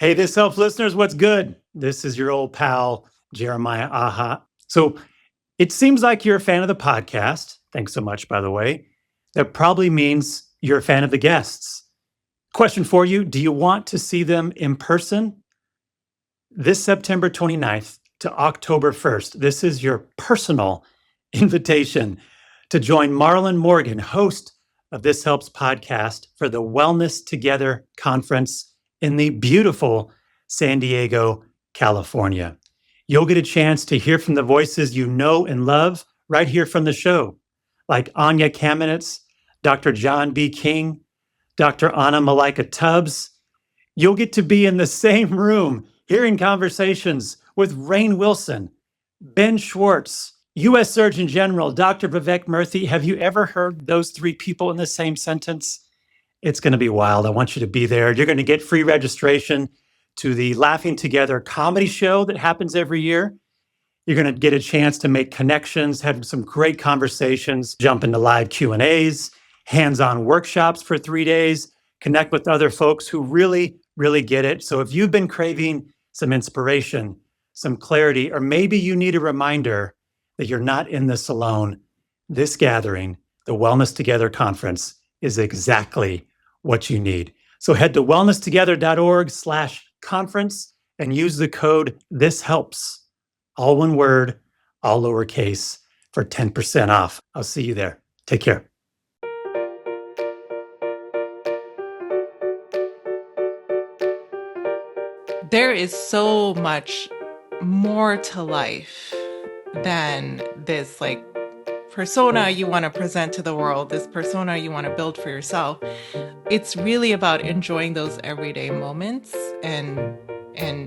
Hey, This Helps listeners, what's good? This is your old pal, Jeremiah Aha. So it seems like you're a fan of the podcast. Thanks so much, by the way. That probably means you're a fan of the guests. Question for you: do you want to see them in person? This September 29th to October 1st, this is your personal invitation to join Marlon Morgan, host of This Helps podcast, for the Wellness Together conference in the beautiful San Diego, California. You'll get a chance to hear from the voices you know and love right here from the show, like Anya Kamenetz, Dr. John B. King, Dr. Anna Malika Tubbs. You'll get to be in the same room hearing conversations with Rainn Wilson, Ben Schwartz, U.S. Surgeon General, Dr. Vivek Murthy. Have you ever heard those three people in the same sentence? It's going to be wild. I want you to be there. You're going to get free registration to the Laughing Together comedy show that happens every year. You're going to get a chance to make connections, have some great conversations, jump into live Q&As, hands-on workshops for 3 days, connect with other folks who really, really get it. So if you've been craving some inspiration, some clarity, or maybe you need a reminder that you're not in this alone, this gathering, the Wellness Together Conference, is exactly what you need. So head to wellnesstogether.org/conference and use the code THISHELPS, all one word, all lowercase, for 10% off. I'll see you there. Take care. There is so much more to life than this persona you want to present to the world, this persona you want to build for yourself. It's really about enjoying those everyday moments and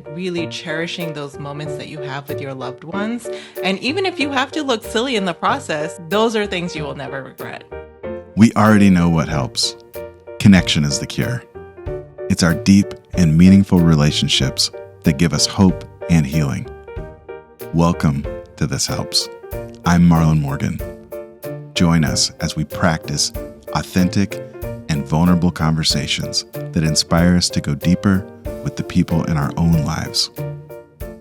really cherishing those moments that you have with your loved ones. And even if you have to look silly in the process, those are things you will never regret. We already know what helps. Connection is the cure. It's our deep and meaningful relationships that give us hope and healing. Welcome to This Helps. I'm Marlon Morgan. Join us as we practice authentic and vulnerable conversations that inspire us to go deeper with the people in our own lives.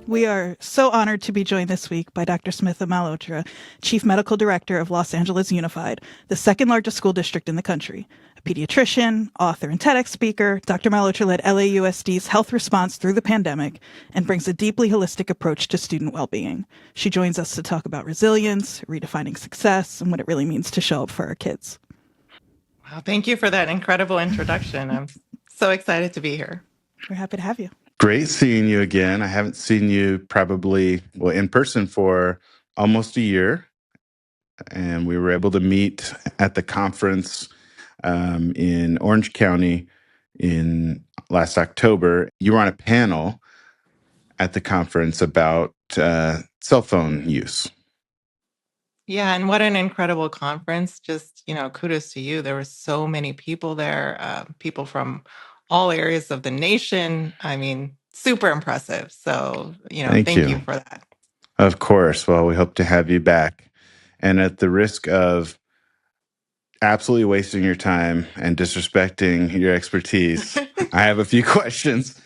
We are so honored to be joined this week by Dr. Smita Malhotra, Chief Medical Director of Los Angeles Unified, the second largest school district in the country. A pediatrician, author, and TEDx speaker, Dr. Malhotra led LAUSD's health response through the pandemic and brings a deeply holistic approach to student well-being. She joins us to talk about resilience, redefining success, and what it really means to show up for our kids. Wow, thank you for that incredible introduction. I'm so excited to be here. We're happy to have you. Great seeing you again. I haven't seen you probably, in person for almost a year. And we were able to meet at the conference in Orange County in last October. You were on a panel at the conference about cell phone use. Yeah, and what an incredible conference. Just, kudos to you. There were so many people there, people from all areas of the nation. I mean, super impressive. So, thank you for that. Of course. Well, we hope to have you back. And at the risk of absolutely wasting your time and disrespecting your expertise, I have a few questions.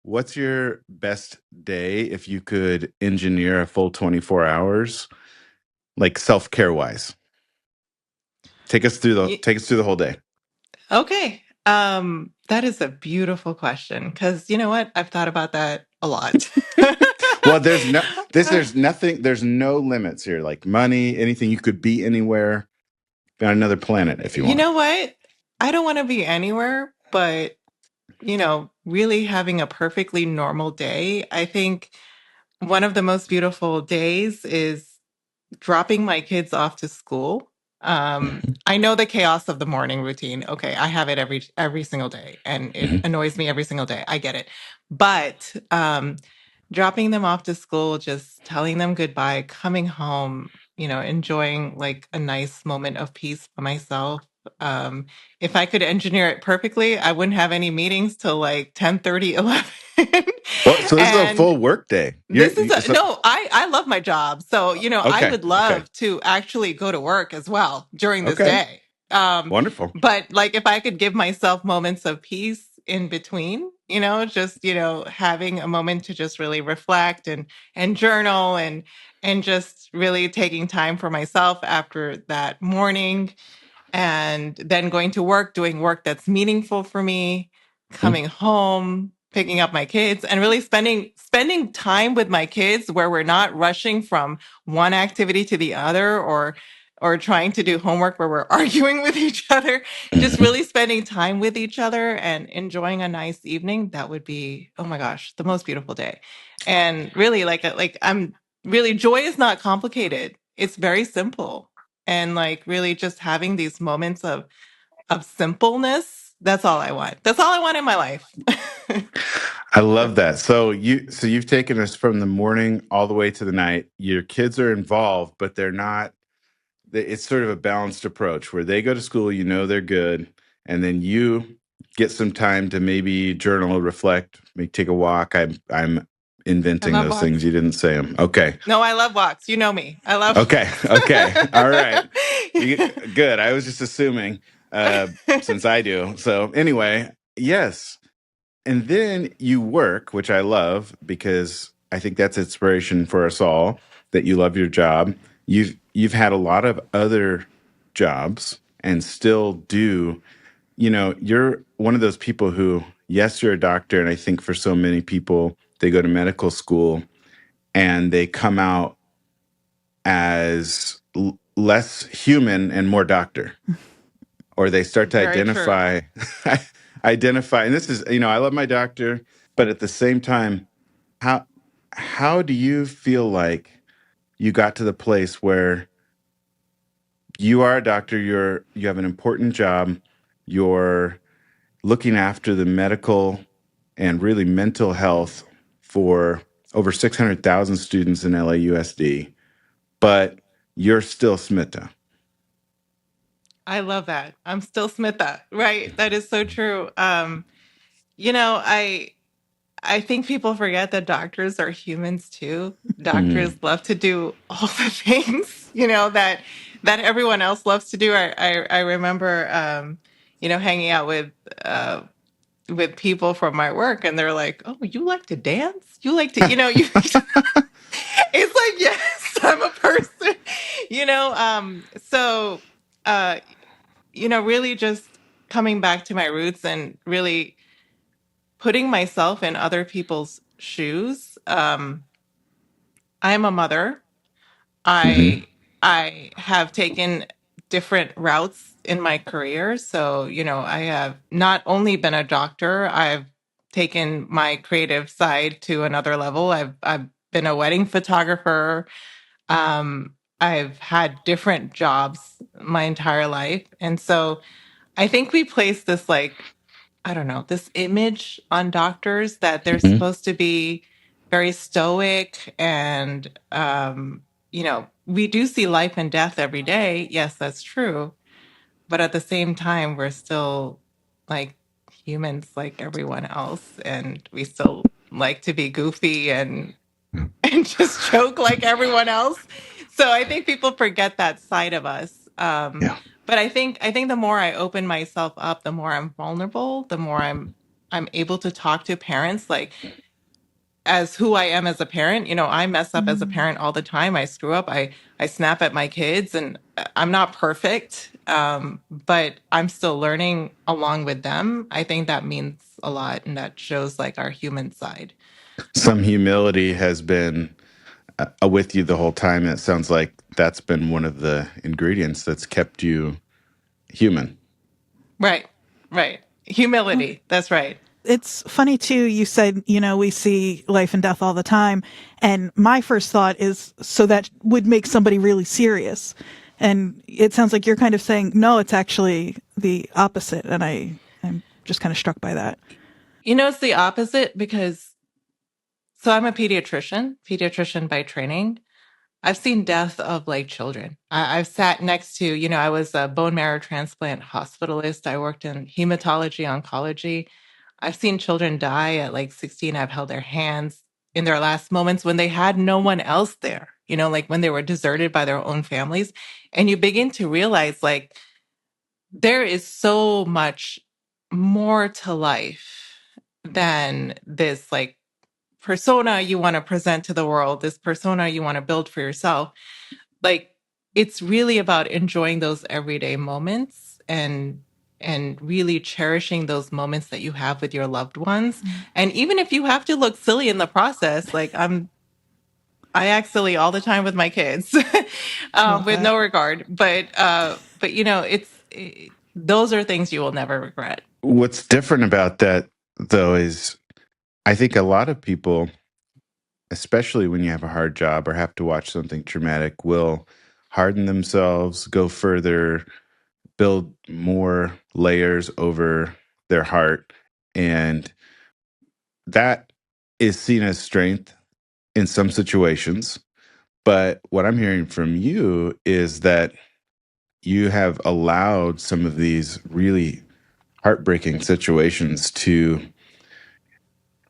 What's your best day if you could engineer a full 24 hours, like self-care wise? Take us through the whole day. Okay. That is a beautiful question, because you know what? I've thought about that a lot. Well, there's no limits here, like money, anything. You could be anywhere on another planet if you want. You know what? I don't want to be anywhere, but really having a perfectly normal day. I think one of the most beautiful days is dropping my kids off to school. I know the chaos of the morning routine. Okay, I have it every single day, and it annoys me every single day. I get it. But dropping them off to school, just telling them goodbye, coming home, enjoying like a nice moment of peace for myself. If I could engineer it perfectly, I wouldn't have any meetings till like 10:30, 11. Well, so this is a full work day. I love my job. So, I would love to actually go to work as well during this day. Wonderful. But like, if I could give myself moments of peace in between, just, having a moment to just really reflect and journal and just really taking time for myself after that morning, and then going to work, doing work that's meaningful for me, coming home, picking up my kids, and really spending time with my kids where we're not rushing from one activity to the other, or trying to do homework where we're arguing with each other. Just really spending time with each other and enjoying a nice evening. That would be, oh my gosh, the most beautiful day. And really, I'm really, joy is not complicated. It's very simple. And like really just having these moments of simpleness. That's all I want. That's all I want in my life. I love that. So you've taken us from the morning all the way to the night. Your kids are involved, but they're not. It's sort of a balanced approach where they go to school, they're good, and then you get some time to maybe journal, reflect, maybe take a walk. I'm I inventing love those things. walks. You didn't say them. Okay. No, I love walks. You know me. I love Okay. walks. Okay. All right. Good. I was just assuming, since I do. So anyway, yes. And then you work, which I love because I think that's inspiration for us all, that you love your job. You've had a lot of other jobs and still do. You're one of those people who, yes, you're a doctor, and I think for so many people, they go to medical school and they come out as less human and more doctor, or they start to Very true. identify. And this is, I love my doctor, but at the same time, how how do you feel like you got to the place where you are a doctor, you have an important job, you're looking after the medical and really mental health for over 600,000 students in LAUSD, but you're still Smita? I love that. I'm still Smita. Right. That is so true. You know, I I think people forget that doctors are humans too. Doctors Mm. love to do all the things, that everyone else loves to do. I remember, hanging out with people from my work, and they're like, "Oh, you like to dance? You like to, you." It's like, yes, I'm a person, you know. So, uh, really just coming back to my roots and really putting myself in other people's shoes. I'm a mother. Hmm. I have taken different routes in my career. So, I have not only been a doctor, I've taken my creative side to another level. I've been a wedding photographer. I've had different jobs my entire life. And so I think we place this, like, I don't know, this image on doctors that they're Hmm. supposed to be very stoic, and we do see life and death every day. Yes, that's true. But at the same time, we're still like humans like everyone else, and we still like to be goofy and and just joke like everyone else. So I think people forget that side of us. Yeah. But I think the more I open myself up, the more I'm vulnerable, the more I'm able to talk to parents like as who I am as a parent. I mess up as a parent all the time. I screw up. I snap at my kids, and I'm not perfect. But I'm still learning along with them. I think that means a lot, and that shows like our human side. Some humility has been with you the whole time. It sounds like that's been one of the ingredients that's kept you human. Right. Right. Humility. That's right. It's funny too. You said, we see life and death all the time. And my first thought is, so that would make somebody really serious. And it sounds like you're kind of saying, no, it's actually the opposite. And I'm just kind of struck by that. It's the opposite because so I'm a pediatrician by training. I've seen death of like children. I've sat next to, I was a bone marrow transplant hospitalist. I worked in hematology, oncology. I've seen children die at like 16. I've held their hands in their last moments when they had no one else there, like when they were deserted by their own families. And you begin to realize like there is so much more to life than this like persona you want to present to the world, this persona you want to build for yourself. Like, it's really about enjoying those everyday moments and really cherishing those moments that you have with your loved ones. And even if you have to look silly in the process, like I act silly all the time with my kids, with no regard. But those are things you will never regret. What's different about that, though, is I think a lot of people, especially when you have a hard job or have to watch something traumatic, will harden themselves, go further, build more layers over their heart. And that is seen as strength in some situations. But what I'm hearing from you is that you have allowed some of these really heartbreaking situations to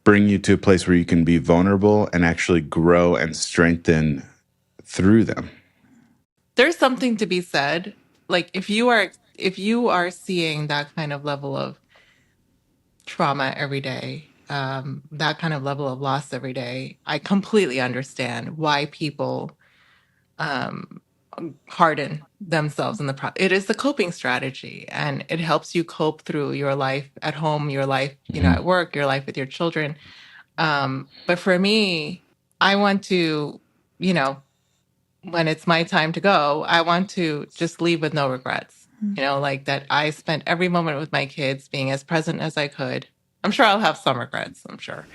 bring you to a place where you can be vulnerable and actually grow and strengthen through them. There's something to be said. Like, if you are seeing that kind of level of trauma every day, that kind of level of loss every day, I completely understand why people harden themselves in it is the coping strategy, and it helps you cope through your life at home, your life, at work, your life with your children. But for me, I want to, when it's my time to go, I want to just leave with no regrets. Like that I spent every moment with my kids being as present as I could. I'm sure I'll have some regrets, I'm sure.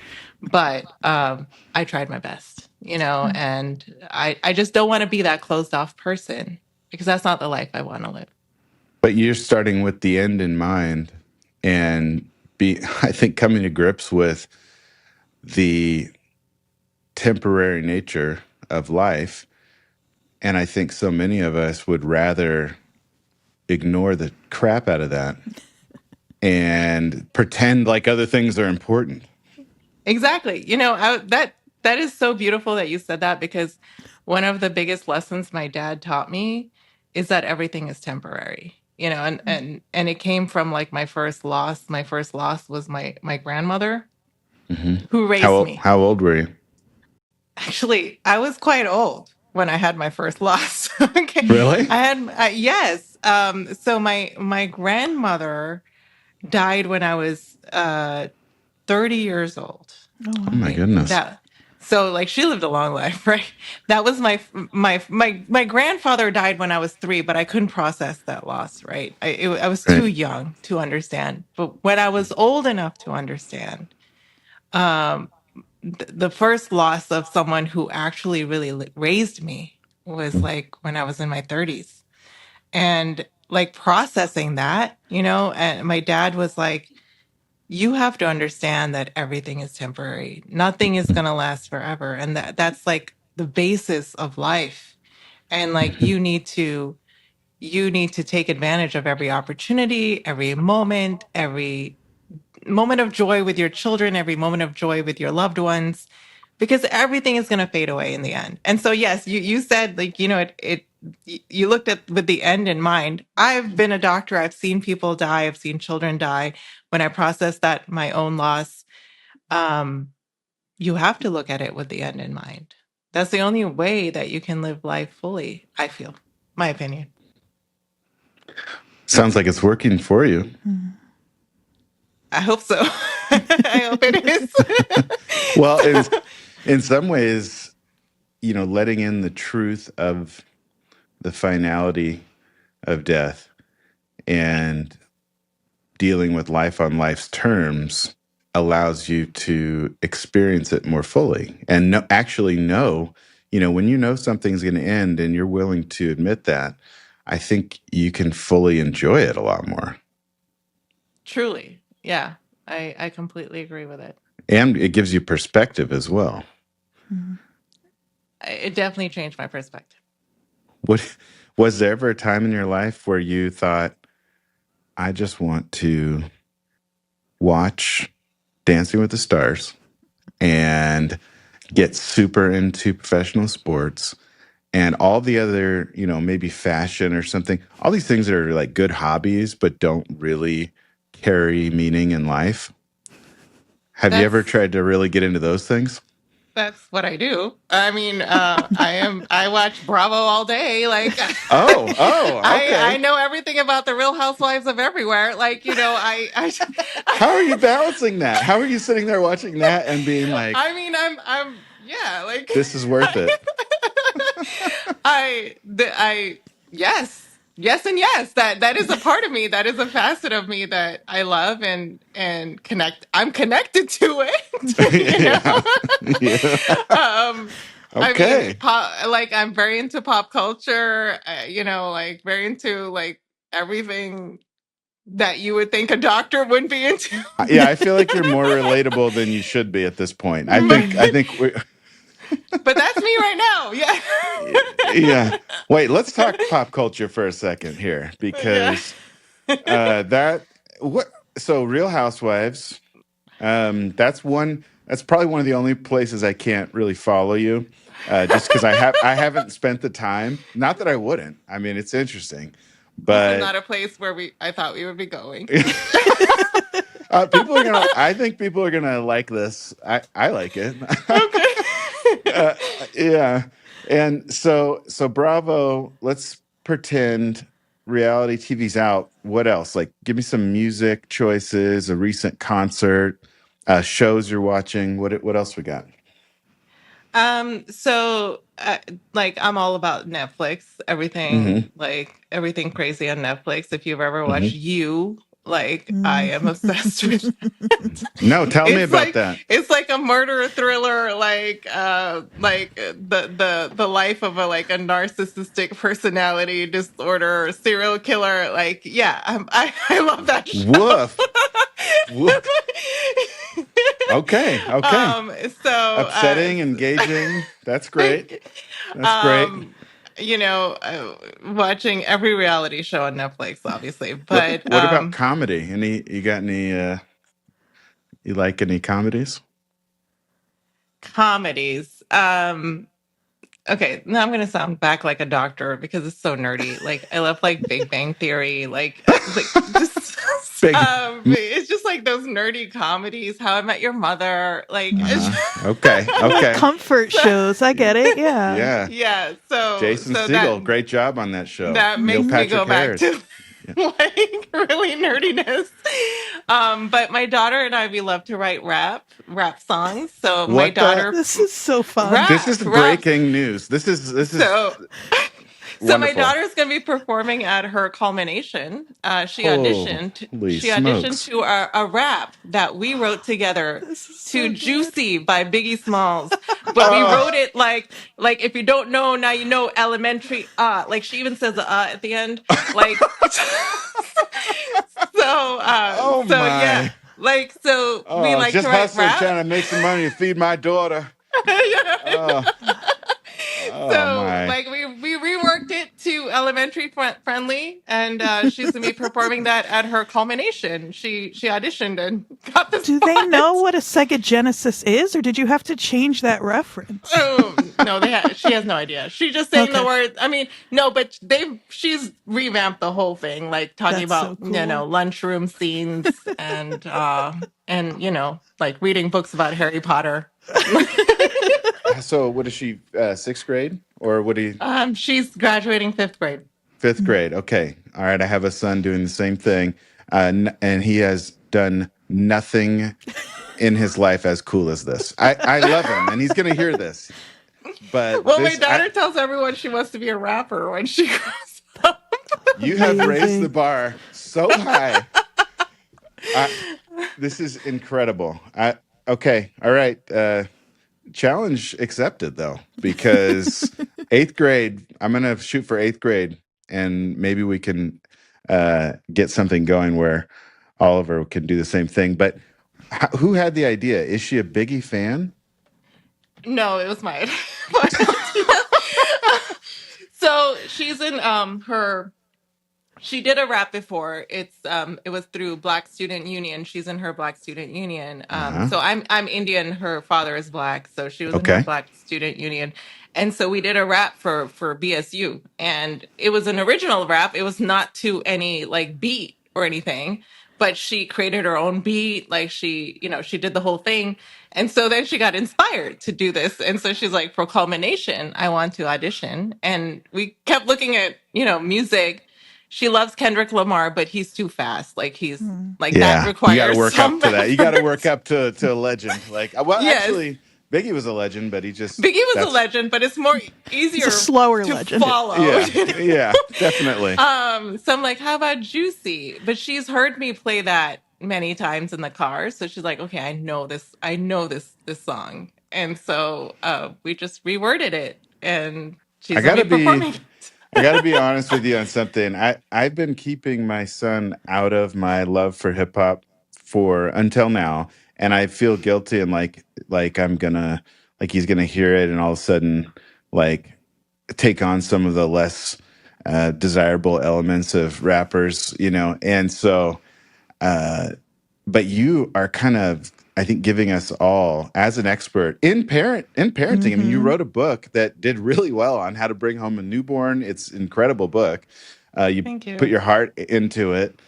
But I tried my best, and I just don't want to be that closed off person, because that's not the life I want to live. But you're starting with the end in mind and I think, coming to grips with the temporary nature of life. And I think so many of us would rather ignore the crap out of that and pretend like other things are important. Exactly. That is so beautiful that you said that, because one of the biggest lessons my dad taught me is that everything is temporary. And it came from like my first loss. My first loss was my grandmother, who raised me. How old were you? Actually, I was quite old when I had my first loss. Okay. Really? I had yes. So my grandmother died when I was 30 years old. Oh my goodness. So like, she lived a long life, right? That was my grandfather died when I was 3, but I couldn't process that loss, right? I was too young to understand. But when I was old enough to understand, the first loss of someone who actually really raised me was like when I was in my 30s. And like processing that, and my dad was like, you have to understand that everything is temporary. Nothing is going to last forever. And that's like the basis of life. And like, you need to take advantage of every opportunity, every moment of joy with your children, every moment of joy with your loved ones, because everything is going to fade away in the end. And so, yes, you said, like, you looked at with the end in mind. I've been a doctor. I've seen people die. I've seen children die. When I process that, my own loss, you have to look at it with the end in mind. That's the only way that you can live life fully, I feel. My opinion. Sounds like it's working for you. I hope so. I hope it is. Well, in some ways, letting in the truth of the finality of death and dealing with life on life's terms allows you to experience it more fully and actually know, when you know something's going to end and you're willing to admit that, I think you can fully enjoy it a lot more. Truly. Yeah. I completely agree with it. And it gives you perspective as well. It definitely changed my perspective. What was there ever a time in your life where you thought, I just want to watch Dancing with the Stars and get super into professional sports and all the other, maybe fashion or something, all these things are like good hobbies, but don't really carry meaning in life. Have you ever That's tried to really get into those things? that's what I do. I mean, I watch Bravo all day. Like, I Okay. know everything about the Real Housewives of everywhere. Like, How are you balancing that? How are you sitting there watching that and being like, I mean, yeah, like, this is worth it? yes, yes, and yes. That is a part of me. That is a facet of me that I love and connect. I'm connected to it. Yeah. Yeah. I mean, Okay. like I'm very into pop culture. Like very into like everything that you would think a doctor would be into. Yeah, I feel like you're more relatable than you should be at this point. I think but, I think we but that's me right now. Yeah. yeah. Wait, let's talk pop culture for a second here Yeah. because that what so Real Housewives, that's probably one of the only places I can't really follow you. Just because I haven't spent the time. Not that I wouldn't. I mean, it's interesting, Also, but not a place where I thought we would be going. I think people are gonna like this. I like it. Okay. uh, yeah. And so Bravo, let's pretend reality TV's out. What else? Like, give me some music choices, a recent concert, shows you're watching. What else we got? So like I'm all about Netflix, Mm-hmm. everything crazy on Netflix. If you've ever watched Mm-hmm. You, like I am obsessed with it. No, tell me It's about like that. it's like a murder thriller, the life of a narcissistic personality disorder serial killer. Like, yeah, I love that show. Woof. Woof. Okay. Okay. um, so uh, Upsetting, engaging. That's great. like, That's great. um, watching every reality show on Netflix, obviously, but What about comedy? You got any you like any comedies? comedies. Okay, now I'm gonna sound back like a doctor because it's so nerdy. Like I love like Big Bang Theory, like just Big. it's just like those nerdy comedies. How I Met Your Mother, like Uh-huh. Okay. Like Okay. comfort so, shows. I get it. Yeah. Yeah. yeah. So Jason so that Segel, great job on that show. that Neil makes me Patrick go back Harris. to like really nerdiness. But my daughter and I, we love to write rap songs. So my What the? daughter This is so fun. This is raps. breaking news. This is So so my wonderful. daughter's going to be performing at her culmination. She Holy auditioned smokes. to a rap that we wrote together This is so to good. Juicy by Biggie Smalls. But we wrote it like if you don't know, now you know elementary like she even says at the end. Like Oh so yeah. my. Like so we like Just to write hustling, rap. trying to make some money to feed my daughter. Yeah. Oh, oh So, my. like, we reworked it to elementary friendly, and she's gonna be performing that at her culmination. She auditioned and got the Do they know spot. what a Sega Genesis is, or did you have to change that reference? Oh no, she has no idea. She just saying the Okay. words. I mean, no, but she's revamped the whole thing, like talking That's so about cool. lunchroom scenes and like reading books about Harry Potter. So what is she, sixth grade? Or what do you She's graduating fifth grade. fifth grade? Okay. All right. I have a son doing the same thing. And he has done nothing in his life as cool as this. I love him and he's gonna hear this. But Well, my daughter tells everyone she wants to be a rapper when she grows up. you have raised the Amazing. bar so high. This is incredible. Okay, all right. Challenge accepted though, because eighth grade. I'm gonna shoot for eighth grade, and maybe we can get something going where Oliver can do the same thing. But who had the idea? Is she a Biggie fan? No, it was my idea. So she's in her. She did a rap before. It was through Black Student Union. She's in her Black Student Union. Uh-huh. So I'm Indian. Her father is Black, so she was in her Okay. Black Student Union. And so we did a rap for BSU, and it was an original rap. It was not to any like beat or anything, but she created her own beat. Like she did the whole thing. And so then she got inspired to do this. And so she's like, for culmination, I want to audition. And we kept looking at, music. She loves Kendrick Lamar, but he's too fast. Like he's like that Yeah, you got to requires work up some to that. You got to work effort. up to a legend. Like, well, Yes. actually, Biggie was a legend, but Biggie was a that's legend, but it's more He's a easier slower to legend. follow. yeah, definitely. So I'm like, how about Juicy? But she's heard me play that many times in the car. So she's like, okay, I know this song. And so we just reworded it and I she's gonna gotta be be performing. I gotta be honest with you on something. I've been keeping my son out of my love for hip hop for until now, and I feel guilty and like I'm gonna like he's gonna hear it and all of a sudden like take on some of the less desirable elements of rappers, and so but you are kind of, I think, giving us all as an expert in parenting. I mean, you wrote a book that did really well on how to bring home a newborn. It's an incredible book. You Thank put you. your heart into it.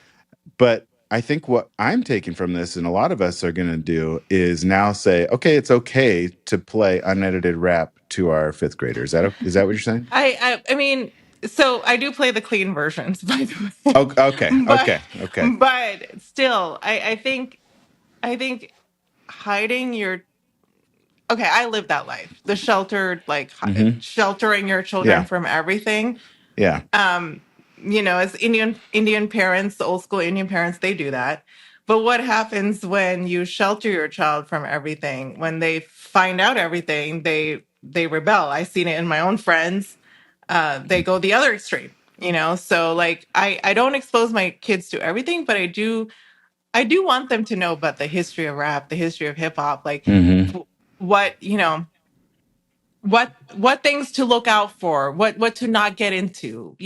But I think what I'm taking from this, and a lot of us are going to do, is now say, okay, it's okay to play unedited rap to our fifth graders. Is that what you're saying? I mean, so I do play the clean versions, by the way. Oh, okay, but okay. but still, I think hiding your okay, I lived that life. The sheltered, like Hmm. sheltering your children Yeah, from everything. yeah. Um, as Indian parents, the old school Indian parents, they do that. But what happens when you shelter your child from everything? When they find out everything, they rebel. I've seen it in my own friends. They go the other extreme. So like I don't expose my kids to everything, but I do want them to know about the history of rap, the history of hip hop, like Hmm. what what things to look out for, what to not get into.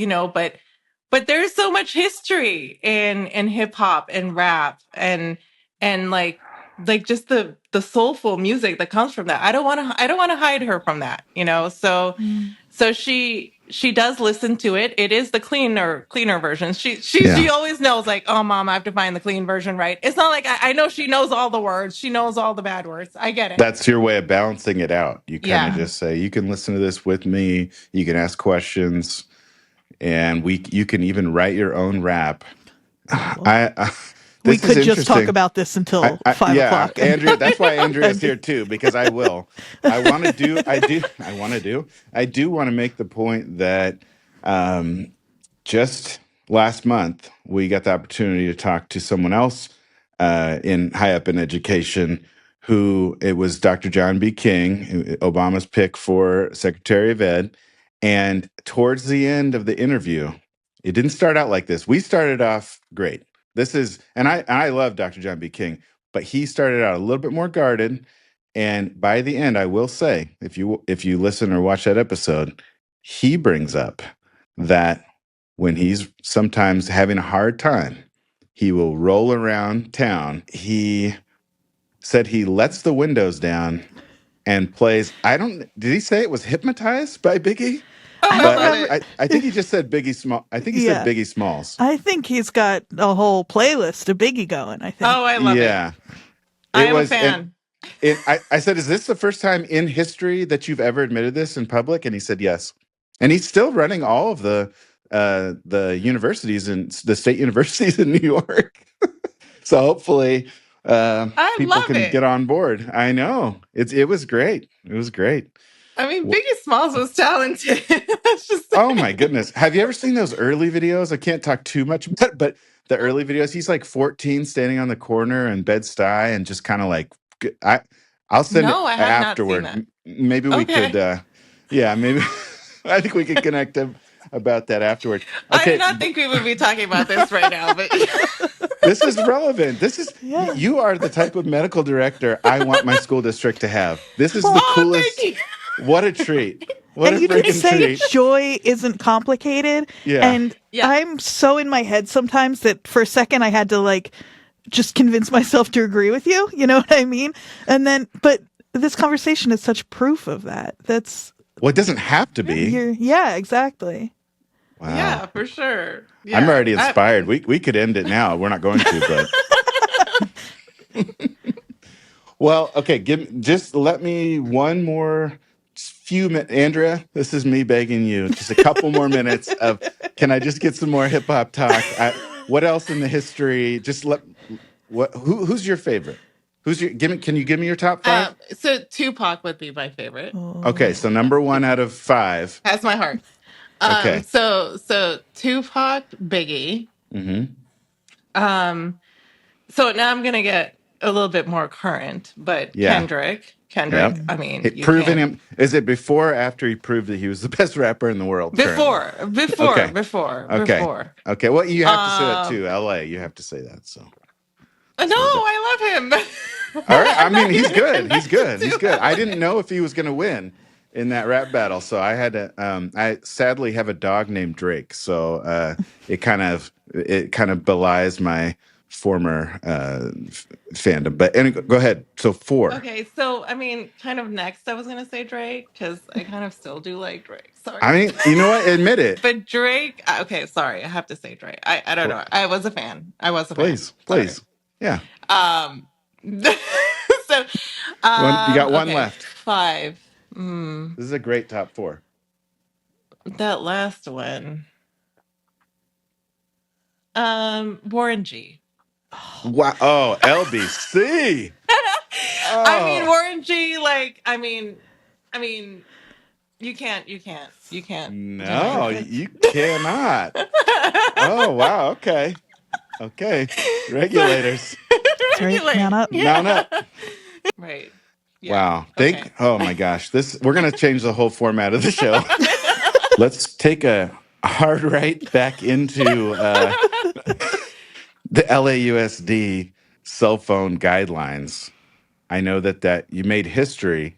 But there's so much history in hip hop and rap and like just the soulful music that comes from that. I don't want to hide her from that. So she does listen to it. It is the cleaner version. She Yeah. always knows, like, oh mom, I have to find the clean version, right? It's not like I know she knows all the words. She knows all the bad words. I get it. That's your way of balancing it out. You kind of Yeah. just say, you can listen to this with me, you can ask questions, and you can even write your own rap. I We this is could just talk interesting. about this until 5 Yeah, o'clock. Andrea. That's why Andrea's here too, because I will. I want to do. I do want to make the point that um, just last month we got the opportunity to talk to someone else in high up in education. Who it was Dr. John B. King, Obama's pick for Secretary of Ed, and towards the end of the interview, it didn't start out like this. We started off great. And I love Dr. John B. King, but he started out a little bit more guarded. And by the end, I will say, if you listen or watch that episode, he brings up that when he's sometimes having a hard time, he will roll around town. He said he lets the windows down and plays. Did he say it was Hypnotized by Biggie? Oh, I I don't But love remember. it. I think he just said Biggie Small. I think he said Yeah. Biggie Smalls. I think he's got a whole playlist of Biggie going, I think. Oh, I love it. Yeah, I it am a was. And fan. I said, "Is this the first time in history that you've ever admitted this in public?" And he said, "Yes." And he's still running all of the universities and the state universities in New York. So hopefully, I people love can get it. on board. I know it was great. It was great. I mean, Wh- Biggie Smalls was talented. Let's just Oh say. my goodness. Have you ever seen those early videos? I can't talk too much about it, but the early videos, he's like 14 standing on the corner in Bed-Stuy and just kind of like I'll send it No, I have not seen afterward. that. Maybe we could Okay. yeah, maybe I think we could connect about that afterward. I did Okay, not think we would be talking about this right now, but this is relevant. Yeah. You are the type of medical director I want my school district to have. This is the Well, oh, thank coolest. you. What a treat. What and a you did freaking say treat. joy isn't complicated. Yeah. And Yeah. I'm so in my head sometimes that for a second I had to like just convince myself to agree with you. You know what I mean? And then, but this conversation is such proof of that. That's, Well, it doesn't have to be. yeah, exactly. Wow. Yeah, for sure. Yeah. I'm already inspired. We could end it now. We're not going to, but well, okay. Just let me one more few minutes. Andrea, this is me begging you. Just a couple more minutes of. Can I just get some more hip hop talk? What else in the history? Just who's your favorite? Can you give me your top 5? So Tupac would be my favorite. Okay, so number 1 out of 5. Has my heart. Okay. So Tupac, Biggie. Mm-hmm. So now I'm gonna get a little bit more current, but Yeah. Kendrick. Yep. I mean, Proving him. Is it before or after he proved that he was the best rapper in the world? Before. Okay. Well, you have to say that too. LA, you have to say that. So. No, I love him. All right. I mean, he's good. He's good. I didn't know if he was going to win in that rap battle, so I had to. I sadly have a dog named Drake, so it kind of belies my former fandom. But anyway, go ahead. So 4. Okay, so I mean, kind of next, I was gonna say Drake because I kind of still do like Drake. Sorry. I mean, you know what? Admit it. But Drake. Okay, sorry, I have to say Drake. I don't know. I was a fan. Please. Yeah. So, You got one okay, left. 5. This is a great top 4. That last one. Warren G. Wow. Oh, LBC. I mean, Warren G. Like, I mean, you can't. No, you cannot. Oh, wow. Okay. Regulators. Man up. Mount up. Right. Yeah. Wow. Okay. Oh my gosh. We're gonna change the whole format of the show. Let's take a hard right back into the LAUSD cell phone guidelines. I know that you made history,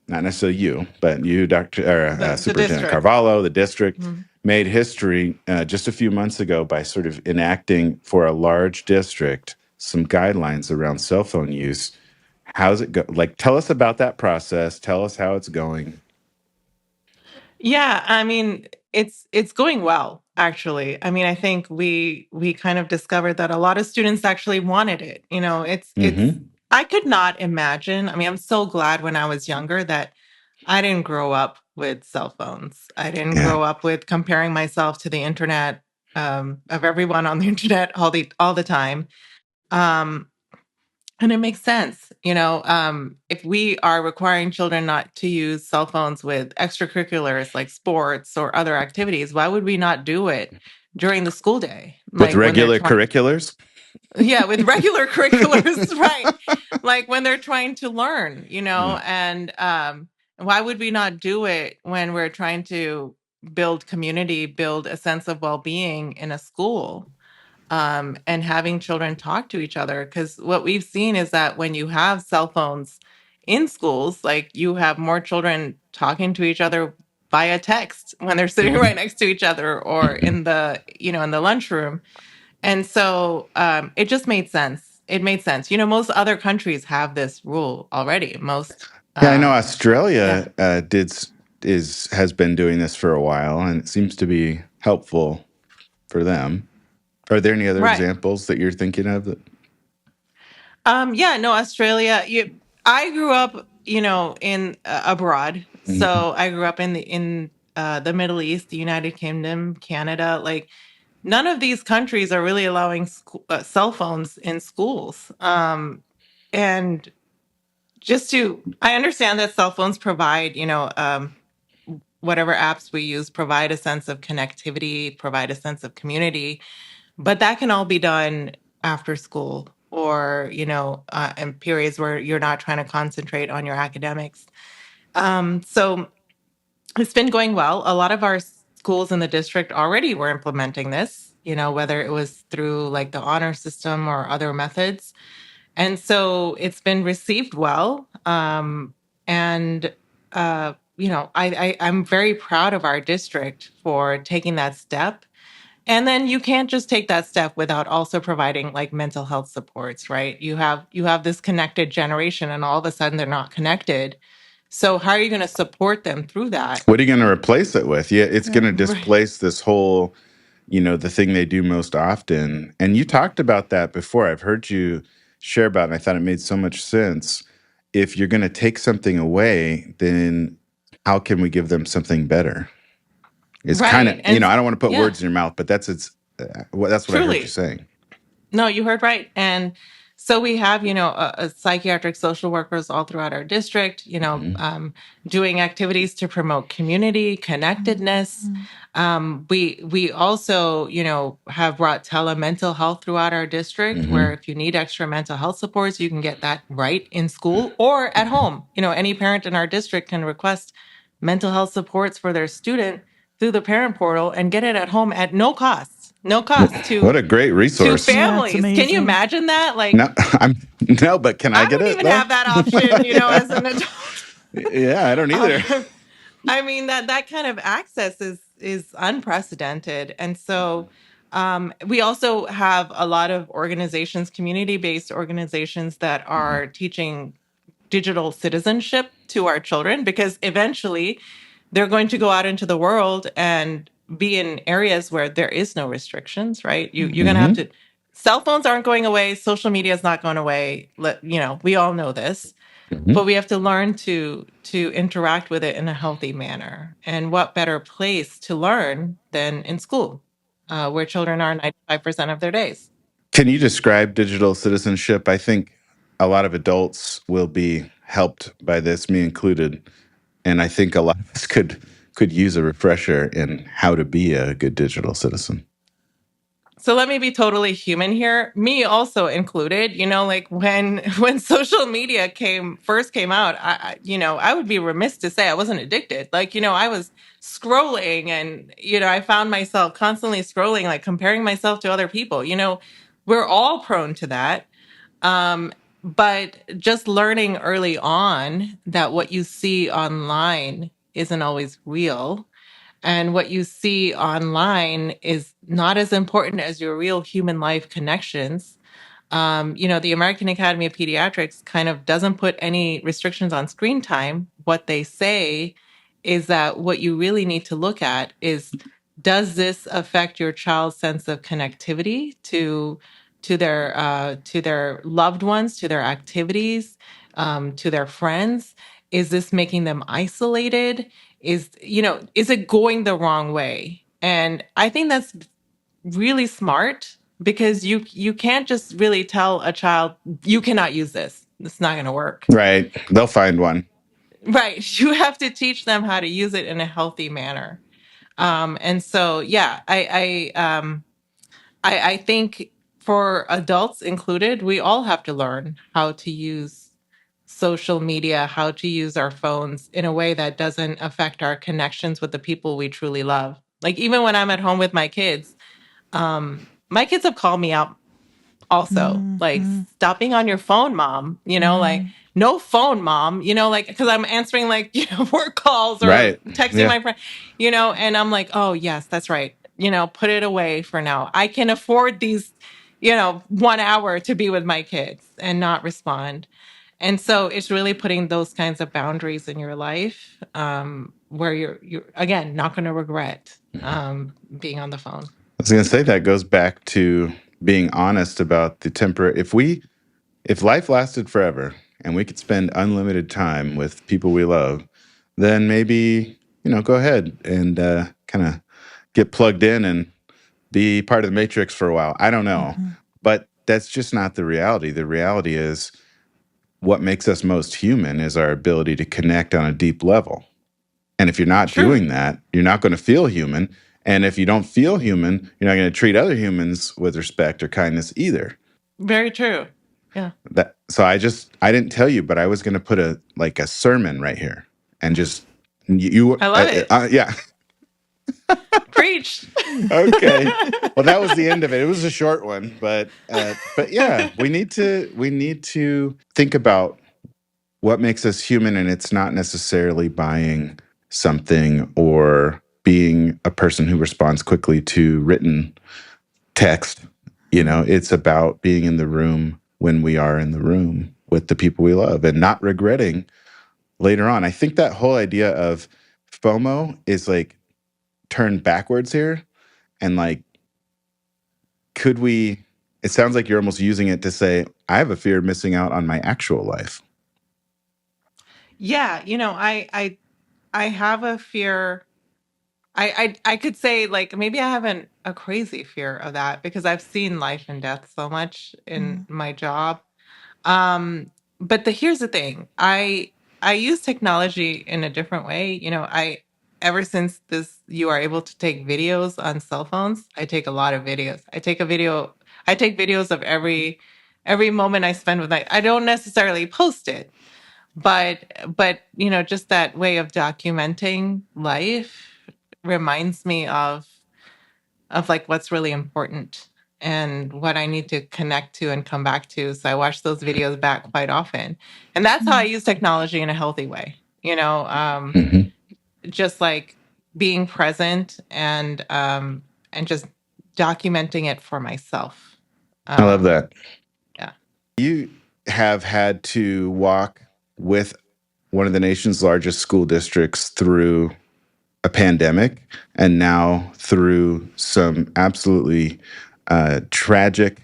not necessarily you, but you, Superintendent district. Carvalho, the district, made history just a few months ago by sort of enacting for a large district some guidelines around cell phone use. How's it go? Like, tell us about that process. Tell us how it's going. Yeah, I mean, it's going well, actually. I mean, I think we kind of discovered that a lot of students actually wanted it. You know, it's I could not imagine. I mean, I'm so glad when I was younger that I didn't grow up with cell phones. I didn't grow up with comparing myself to the internet, of everyone on the internet all the time. And it makes sense, if we are requiring children not to use cell phones with extracurriculars like sports or other activities, why would we not do it during the school day? With regular curriculars? Yeah, with regular curriculars, right. Like when they're trying to learn, and why would we not do it when we're trying to build community, build a sense of well-being in a school? And having children talk to each other. Because what we've seen is that when you have cell phones in schools, like you have more children talking to each other via text when they're sitting right next to each other or in the lunchroom. And so it just made sense. It made sense. Most other countries have this rule already. I know Australia has been doing this for a while, and it seems to be helpful for them. Are there any other examples that you're thinking of? Australia. I grew up, in abroad. So I grew up in the Middle East, the United Kingdom, Canada. Like none of these countries are really allowing cell phones in schools. And I understand that cell phones provide, whatever apps we use provide a sense of connectivity, provide a sense of community. But that can all be done after school or, in periods where you're not trying to concentrate on your academics. So it's been going well. A lot of our schools in the district already were implementing this, whether it was through like the honor system or other methods. And so it's been received well. I'm very proud of our district for taking that step. And then you can't just take that step without also providing like mental health supports, right? You have this connected generation and all of a sudden they're not connected. So how are you going to support them through that? What are you going to replace it with? Yeah, it's going to Right. displace this whole, the thing they do most often. And you talked about that before. I've heard you share about it, and I thought it made so much sense. If you're going to take something away, then how can we give them something better? It's kind of, Right. And I don't want to put yeah, words in your mouth, but that's what I heard you truly. saying. No, you heard right. And so we have, a psychiatric social workers all throughout our district, doing activities to promote community connectedness. We also, have brought telemental health throughout our district, where if you need extra mental health supports, you can get that right in school or at home. Any parent in our district can request mental health supports for their student through the parent portal and get it at home at no cost. No cost What a great to resource. families. Can you amazing. imagine that? Like, No, no, but can I I get don't it even though? have that option, as an adult. Yeah, I don't either. I mean, that kind of access is unprecedented. And so we also have a lot of organizations, community-based organizations, that are teaching digital citizenship to our children, because eventually they're going to go out into the world and be in areas where there is no restrictions, right? You're going to have to, cell phones aren't going away. Social media is not going away. We all know this, but we have to learn to interact with it in a healthy manner. And what better place to learn than in school, where children are 95% of their days. Can you describe digital citizenship? I think a lot of adults will be helped by this, me included. And I think a lot of us could use a refresher in how to be a good digital citizen. So let me be totally human here, me also included. Like when social media first came out, I would be remiss to say I wasn't addicted. Like, I was scrolling, and I found myself constantly scrolling, like comparing myself to other people. We're all prone to that. But just learning early on that what you see online isn't always real. And what you see online is not as important as your real human life connections. The American Academy of Pediatrics kind of doesn't put any restrictions on screen time. What they say is that what you really need to look at is, does this affect your child's sense of connectivity to their loved ones, to their activities, to their friends? Is this making them isolated? Is it going the wrong way? And I think that's really smart, because you can't just really tell a child, you cannot use this. It's not going to work. Right. They'll find one. Right. You have to teach them how to use it in a healthy manner. And so, yeah, I think for adults included, we all have to learn how to use social media, how to use our phones in a way that doesn't affect our connections with the people we truly love. Like, even when I'm at home with my kids have called me out also, like, stop being on your phone, mom, like, no phone, mom, like, because I'm answering, like, work calls or Right. texting Yeah. my friend, and I'm like, oh, yes, that's right. Put it away for now. I can afford these, 1 hour to be with my kids and not respond. And so it's really putting those kinds of boundaries in your life, where you're again not going to regret being on the phone. I was going to say that goes back to being honest about the temporary. If life lasted forever and we could spend unlimited time with people we love, then maybe, go ahead and kind of get plugged in and be part of the matrix for a while. I don't know. But that's just not the reality. The reality is what makes us most human is our ability to connect on a deep level. And if you're not doing that, you're not going to feel human. And if you don't feel human, you're not going to treat other humans with respect or kindness either. Very true. Yeah. So I didn't tell you, but I was going to put a sermon right here and just I love it. Yeah. Preach. Okay. Well, that was the end of it. It was a short one, but yeah, we need to think about what makes us human, and it's not necessarily buying something or being a person who responds quickly to written text. It's about being in the room when we are in the room with the people we love and not regretting later on. I think that whole idea of FOMO is like turned backwards here. And like, could we, it sounds like you're almost using it to say, I have a fear of missing out on my actual life. Yeah, I have a fear. I could say, like, maybe I haven't a crazy fear of that because I've seen life and death so much in my job. But here's the thing. I use technology in a different way. I ever since this you are able to take videos on cell phones, I take a lot of videos. I take videos of every moment I spend with my I don't necessarily post it, but just that way of documenting life reminds me of like what's really important and what I need to connect to and come back to. So I watch those videos back quite often. And that's how I use technology in a healthy way, just like being present and just documenting it for myself. I love that. Yeah. You have had to walk with one of the nation's largest school districts through a pandemic and now through some absolutely tragic,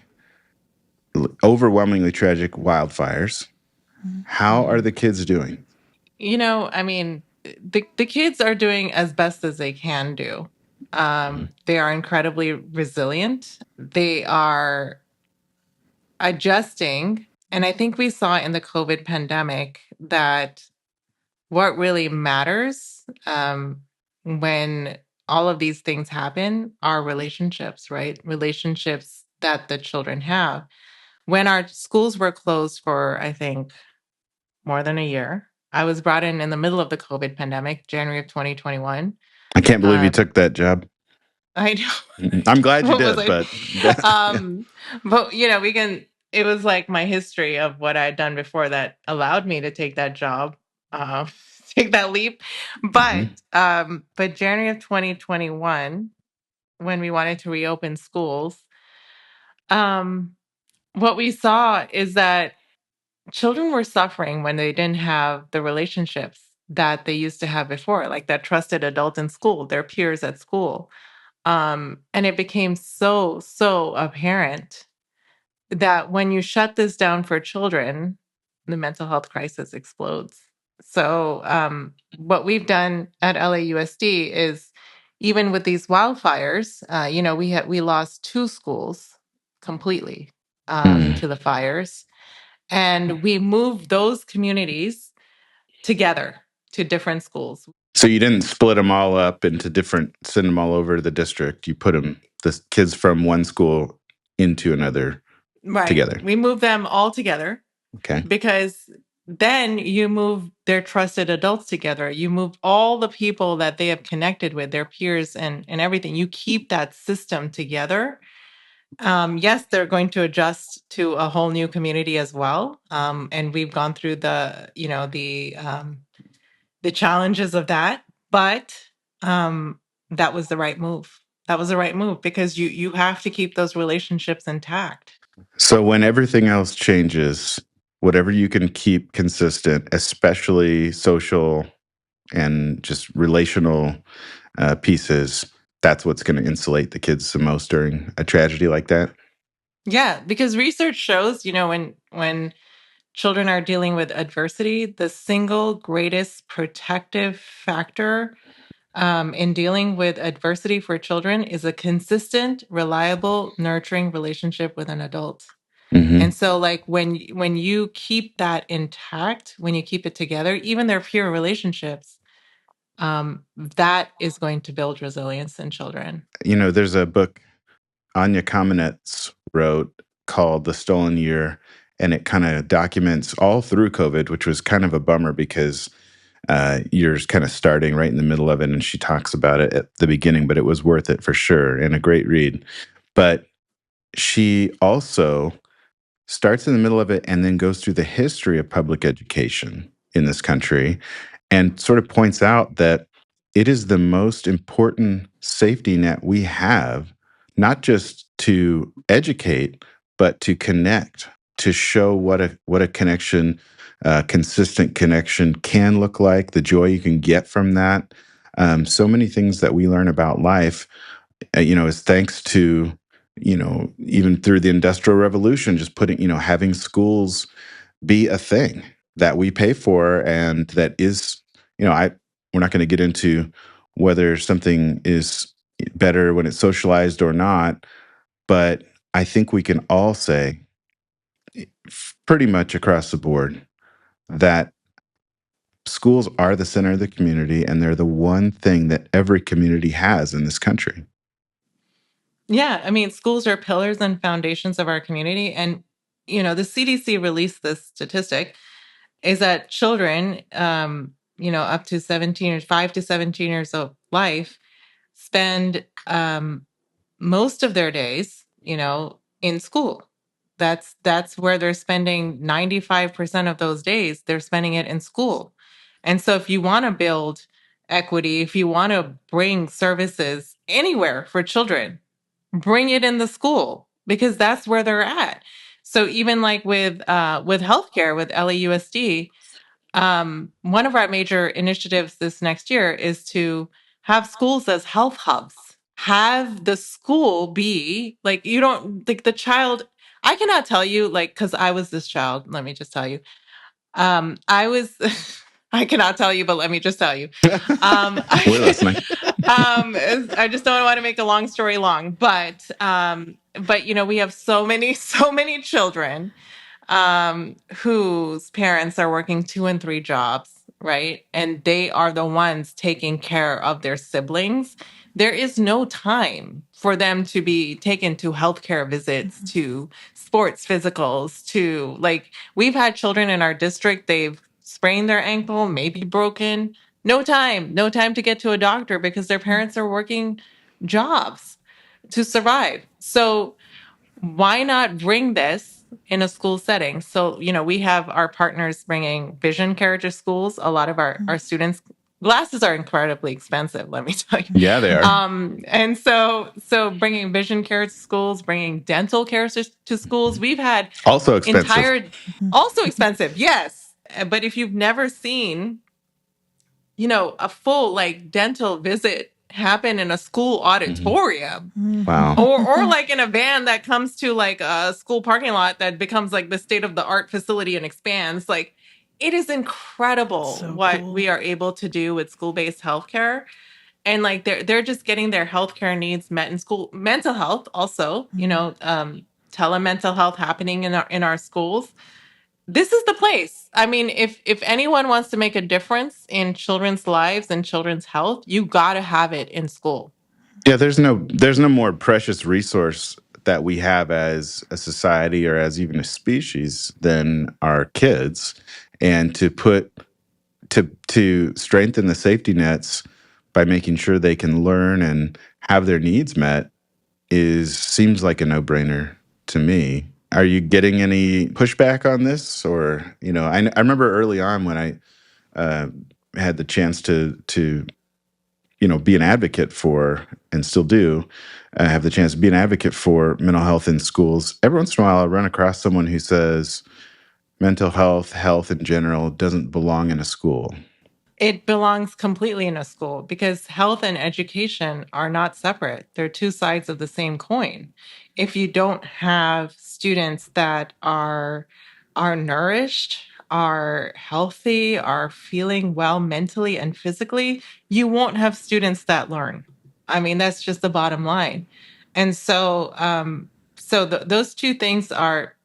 overwhelmingly tragic wildfires. How are the kids doing? I mean, the kids are doing as best as they can do. They are incredibly resilient. They are adjusting. And I think we saw in the COVID pandemic that what really matters when all of these things happen are relationships, right? Relationships that the children have. When our schools were closed for, I think, more than a year, I was brought in the middle of the COVID pandemic, January of 2021. I can't believe you Um, took that job. I know. I'm glad you What was did, I? but But it was like my history of what I'd done before that allowed me to take that job, uh, take that leap. But January of 2021, when we wanted to reopen schools, um, what we saw is that children were suffering when they didn't have the relationships that they used to have before, like that trusted adult in school, their peers at school. And it became so apparent that when you shut this down for children, the mental health crisis explodes. So, what we've done at LAUSD is even with these wildfires, we lost 2 schools completely to the fires, and we moved those communities together to different schools. So you didn't split them all up into different, send them all over the district. You put the kids from one school into another Right. together. We moved them all together. Okay. Because then you move their trusted adults together. You move all the people that they have connected with, their peers and everything. You keep that system together. Yes, they're going to adjust to a whole new community as well. And we've gone through the challenges of that, but that was the right move. That was the right move because you have to keep those relationships intact. So when everything else changes, whatever you can keep consistent, especially social and just relational pieces, that's what's going to insulate the kids the most during a tragedy like that. Yeah, because research shows, when children are dealing with adversity, the single greatest protective factor in dealing with adversity for children is a consistent, reliable, nurturing relationship with an adult. Mm-hmm. And so, like when you keep that intact, when you keep it together, even their peer relationships, that is going to build resilience in children. There's a book Anya Kamenetz wrote called The Stolen Year, and it kind of documents all through COVID, which was kind of a bummer because year's kind of starting right in the middle of it, and she talks about it at the beginning, but it was worth it for sure and a great read. But she also starts in the middle of it and then goes through the history of public education in this country and sort of points out that it is the most important safety net we have, not just to educate, but to connect, to show what a connection consistent connection can look like, the joy you can get from that. So many things that we learn about life, is thanks to, even through the Industrial Revolution, just putting, having schools be a thing that we pay for, and that is, we're not going to get into whether something is better when it's socialized or not, but I think we can all say pretty much across the board that schools are the center of the community, and they're the one thing that every community has in this country. Yeah, I mean, schools are pillars and foundations of our community. And, the CDC released this statistic is that children, up to 17 or 5 to 17 years of life spend most of their days, in school. That's where they're spending 95% of those days, they're spending it in school. And so if you want to build equity, if you want to bring services anywhere for children, bring it in the school because that's where they're at. So even like with healthcare with LAUSD, one of our major initiatives this next year is to have schools as health hubs. Have the school be like, you don't like the child. I cannot tell you, like, because I was this child. Let me just tell you. I was, I cannot tell you, but let me just tell you. We're listening. I just don't want to make a long story long, but we have so many children whose parents are working 2 and 3 jobs, right? And they are the ones taking care of their siblings. There is no time for them to be taken to healthcare visits, to sports physicals, to like, we've had children in our district, they've sprained their ankle, maybe broken. No time to get to a doctor because their parents are working jobs to survive. So why not bring this in a school setting? So, we have our partners bringing vision care to schools. A lot of our students, glasses are incredibly expensive, let me tell you. Yeah, they are. And so bringing vision care to schools, bringing dental care to schools. We've had Also expensive. also expensive, yes. But if you've never seen, a full like dental visit happen in a school auditorium, Wow. or like in a van that comes to like a school parking lot that becomes like the state of the art facility and expands, like it is incredible So what cool. we are able to do with school-based healthcare. And like they're just getting their healthcare needs met in school. Mental health also, telemental health happening in our schools. This is the place. I mean, if anyone wants to make a difference in children's lives and children's health, you got to have it in school. Yeah, there's no more precious resource that we have as a society or as even a species than our kids. And to strengthen the safety nets by making sure they can learn and have their needs met seems like a no-brainer to me. Are you getting any pushback on this? Or, I remember early on when I had the chance to be an advocate for, and still do have the chance to be an advocate for mental health in schools. Every once in a while, I run across someone who says mental health in general, doesn't belong in a school. It belongs completely in a school because health and education are not separate. They're two sides of the same coin. If you don't have students that are nourished, are healthy, are feeling well mentally and physically, you won't have students that learn. I mean, that's just the bottom line. And so, those two things are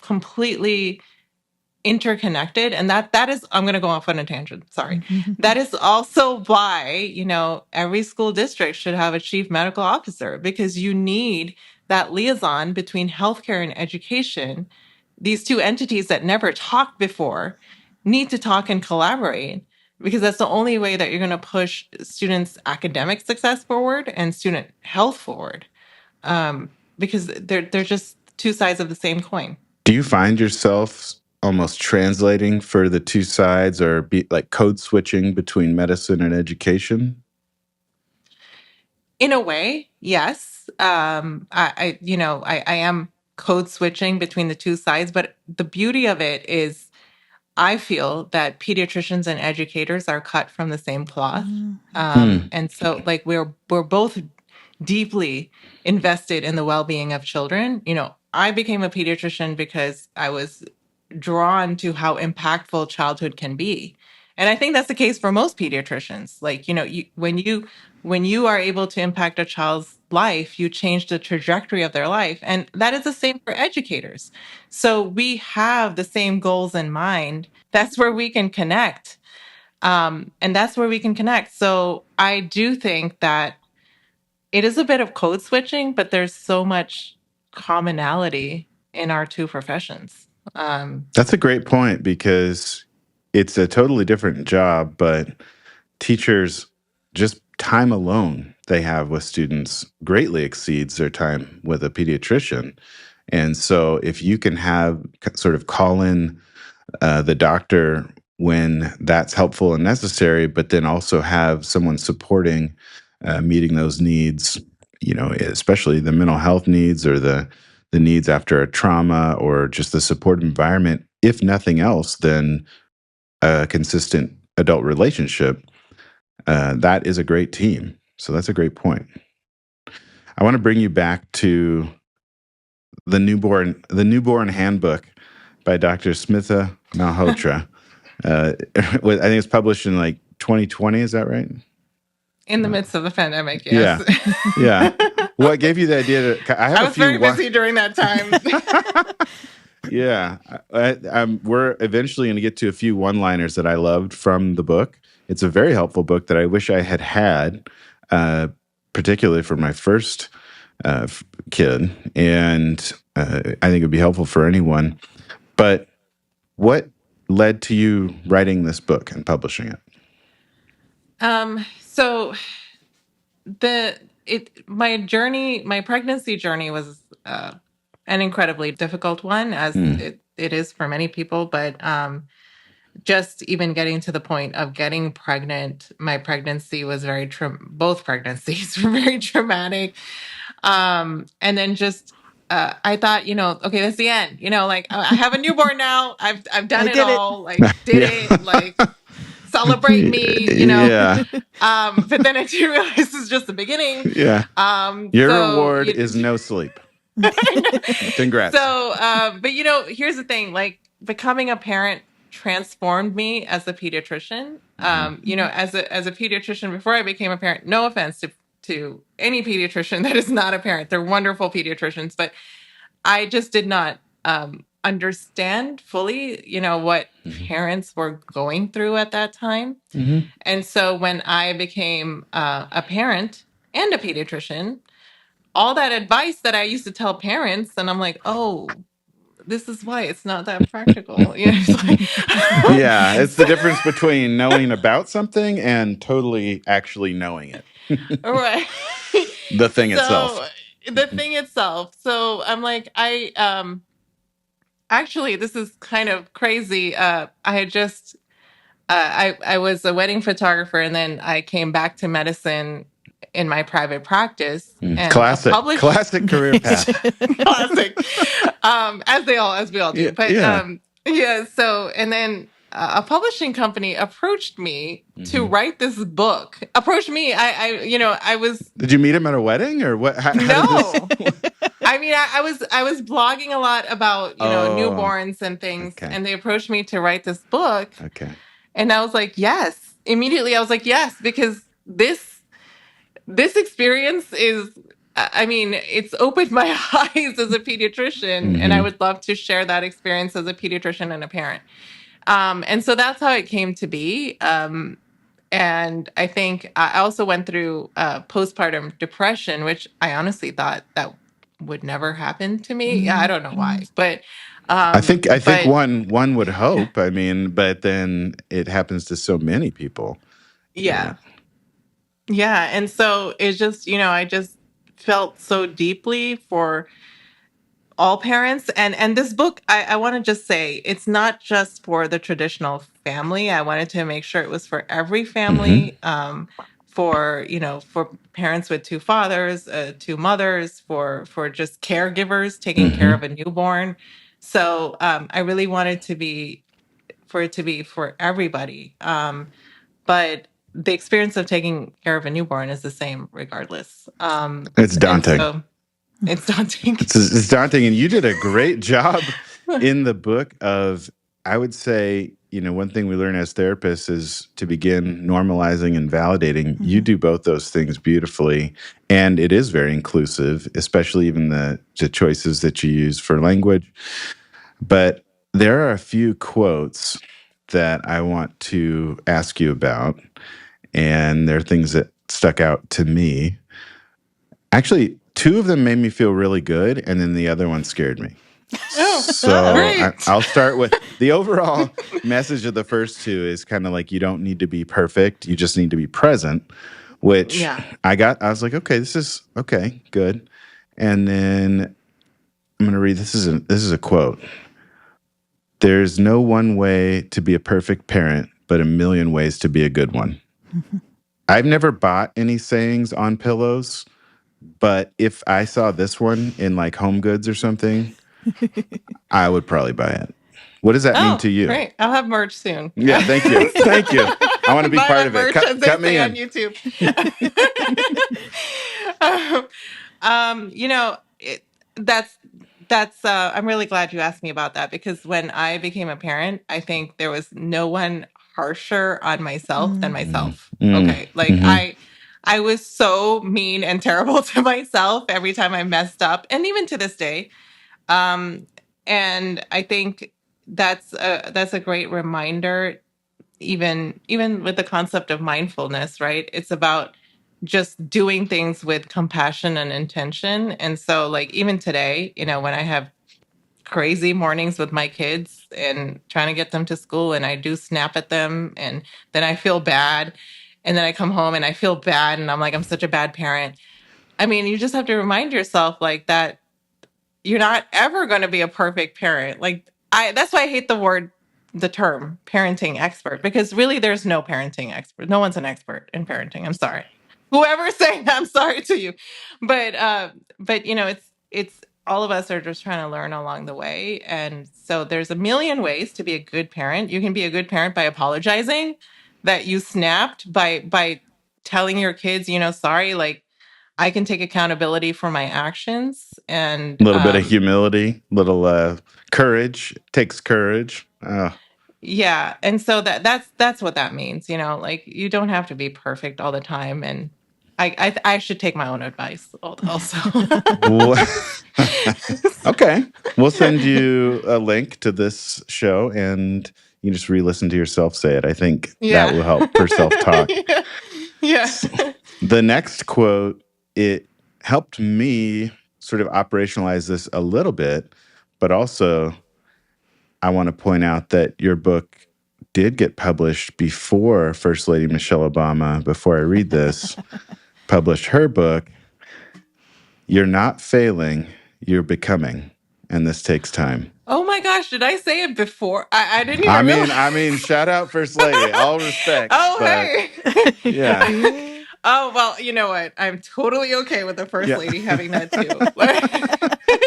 completely interconnected, and that is, I'm going to go off on a tangent, sorry. That is also why every school district should have a chief medical officer, because you need that liaison between healthcare and education. These two entities that never talked before need to talk and collaborate, because that's the only way that you're going to push students' academic success forward and student health forward, because they're just two sides of the same coin. Do you find yourself almost translating for the two sides, or be like code switching between medicine and education? In a way, yes. I am code switching between the two sides, but the beauty of it is I feel that pediatricians and educators are cut from the same cloth. And so like we're both deeply invested in the well-being of children. I became a pediatrician because I was drawn to how impactful childhood can be. And I think that's the case for most pediatricians. Like, when you are able to impact a child's life, you change the trajectory of their life. And that is the same for educators. So we have the same goals in mind. That's where we can connect. And that's where we can connect. So I do think that it is a bit of code switching, but there's so much commonality in our two professions. That's a great point because it's a totally different job, but teachers, just time alone they have with students greatly exceeds their time with a pediatrician. And so if you can have sort of call in the doctor when that's helpful and necessary, but then also have someone supporting meeting those needs, especially the mental health needs or the needs after a trauma or just the support environment, if nothing else, then a consistent adult relationship, that is a great team. So that's a great point. I want to bring you back to the newborn handbook by Dr. Smita Malhotra. I think it's published in like 2020. Is that right? In the midst of the pandemic, yes. Yeah. What gave you the idea to? I was very busy during that time. Yeah. We're eventually going to get to a few one-liners that I loved from the book. It's a very helpful book that I wish I had, particularly for my first kid. And I think it would be helpful for anyone. But what led to you writing this book and publishing it? So my pregnancy journey was an incredibly difficult one, as it is for many people. But just even getting to the point of getting pregnant, my pregnancy was both pregnancies were very traumatic. And then just I thought, okay, that's the end. Like I have a newborn now. I've done it all. Like did it. Like celebrate me. Yeah. But then I do realize this is just the beginning. Yeah. Your reward is no sleep. Congrats. So, but here's the thing: like becoming a parent transformed me as a pediatrician. As a pediatrician before I became a parent. No offense to any pediatrician that is not a parent; they're wonderful pediatricians, but I just did not understand fully, what parents were going through at that time. And so when I became a parent and a pediatrician, all that advice that I used to tell parents, and I'm like, oh, this is why it's not that practical. It's the difference between knowing about something and totally actually knowing it. Right. The thing itself. The thing itself. So I'm like, actually, this is kind of crazy. I had just, I was a wedding photographer, and then I came back to medicine in my private practice. And classic career path. Classic. As we all do. But so, and then a publishing company approached me to write this book. Approached me. I was. Did you meet him at a wedding or what? No. I mean, I was blogging a lot about newborns and things, and they approached me to write this book. Okay. And I was like, yes. Immediately, I was like, yes, because this experience is. I mean, it's opened my eyes as a pediatrician, and I would love to share that experience as a pediatrician and a parent. And so that's how it came to be. And I think I also went through postpartum depression, which I honestly thought that would never happen to me. Yeah, I don't know why, but I think one would hope. I mean, but then it happens to so many people. Yeah. And so it's just, I just felt so deeply for all parents. And this book, I want to just say, it's not just for the traditional family. I wanted to make sure it was for every family, for parents with two fathers, two mothers, for just caregivers taking care of a newborn. So I really wanted to be for it to be for everybody. But the experience of taking care of a newborn is the same regardless. It's And daunting. so it's daunting. It's daunting. And you did a great job in the book of, I would say, one thing we learn as therapists is to begin normalizing and validating. You do both those things beautifully. And it is very inclusive, especially even the choices that you use for language. But there are a few quotes that I want to ask you about. And there are things that stuck out to me. Actually, two of them made me feel really good, and then the other one scared me. So great. I'll start with the overall message of the first two is kind of like, you don't need to be perfect. You just need to be present, which Yeah. I was like, okay, this is okay, good. And then I'm going to read, this is a quote. There's no one way to be a perfect parent, but a million ways to be a good one. I've never bought any sayings on pillows, but if I saw this one in like Home Goods or something, I would probably buy it. What does that mean to you? Great. I'll have merch soon. Yeah, thank you. Thank you. I want to be Buy part my of it. merch, as they Cut me say in. on YouTube. That's I'm really glad you asked me about that, because when I became a parent, I think there was no one harsher on myself than myself. Okay. Like I was so mean and terrible to myself every time I messed up, and even to this day. And I think that's a great reminder, even with the concept of mindfulness, right? It's about just doing things with compassion and intention. And so, like, even today, when I have crazy mornings with my kids and trying to get them to school, and I do snap at them, and then I feel bad, and then I come home and I feel bad, and I'm like, I'm such a bad parent. I mean, you just have to remind yourself like that you're not ever going to be a perfect parent. Like, that's why I hate the term parenting expert, because really there's no parenting expert. No one's an expert in parenting. I'm sorry. Whoever's saying that, I'm sorry to you. But it's all of us are just trying to learn along the way. And so there's a million ways to be a good parent. You can be a good parent by apologizing that you snapped, by telling your kids, sorry, like, I can take accountability for my actions, and A little bit of humility, little courage. Takes courage. Yeah. And so that's what that means, like, you don't have to be perfect all the time. And I should take my own advice also. Okay. We'll send you a link to this show, and you just re-listen to yourself say it. I think that will help for self-talk. Yeah. The next quote, it helped me sort of operationalize this a little bit, but also I want to point out that your book did get published before First Lady Michelle Obama, before I read this, published her book. You're not failing, you're becoming, and this takes time. Oh my gosh, did I say it before? I didn't even realize. I mean, shout out First Lady, all respect. Oh, but, hey. Yeah. Oh, well, you know what? I'm totally okay with the First Lady having that too.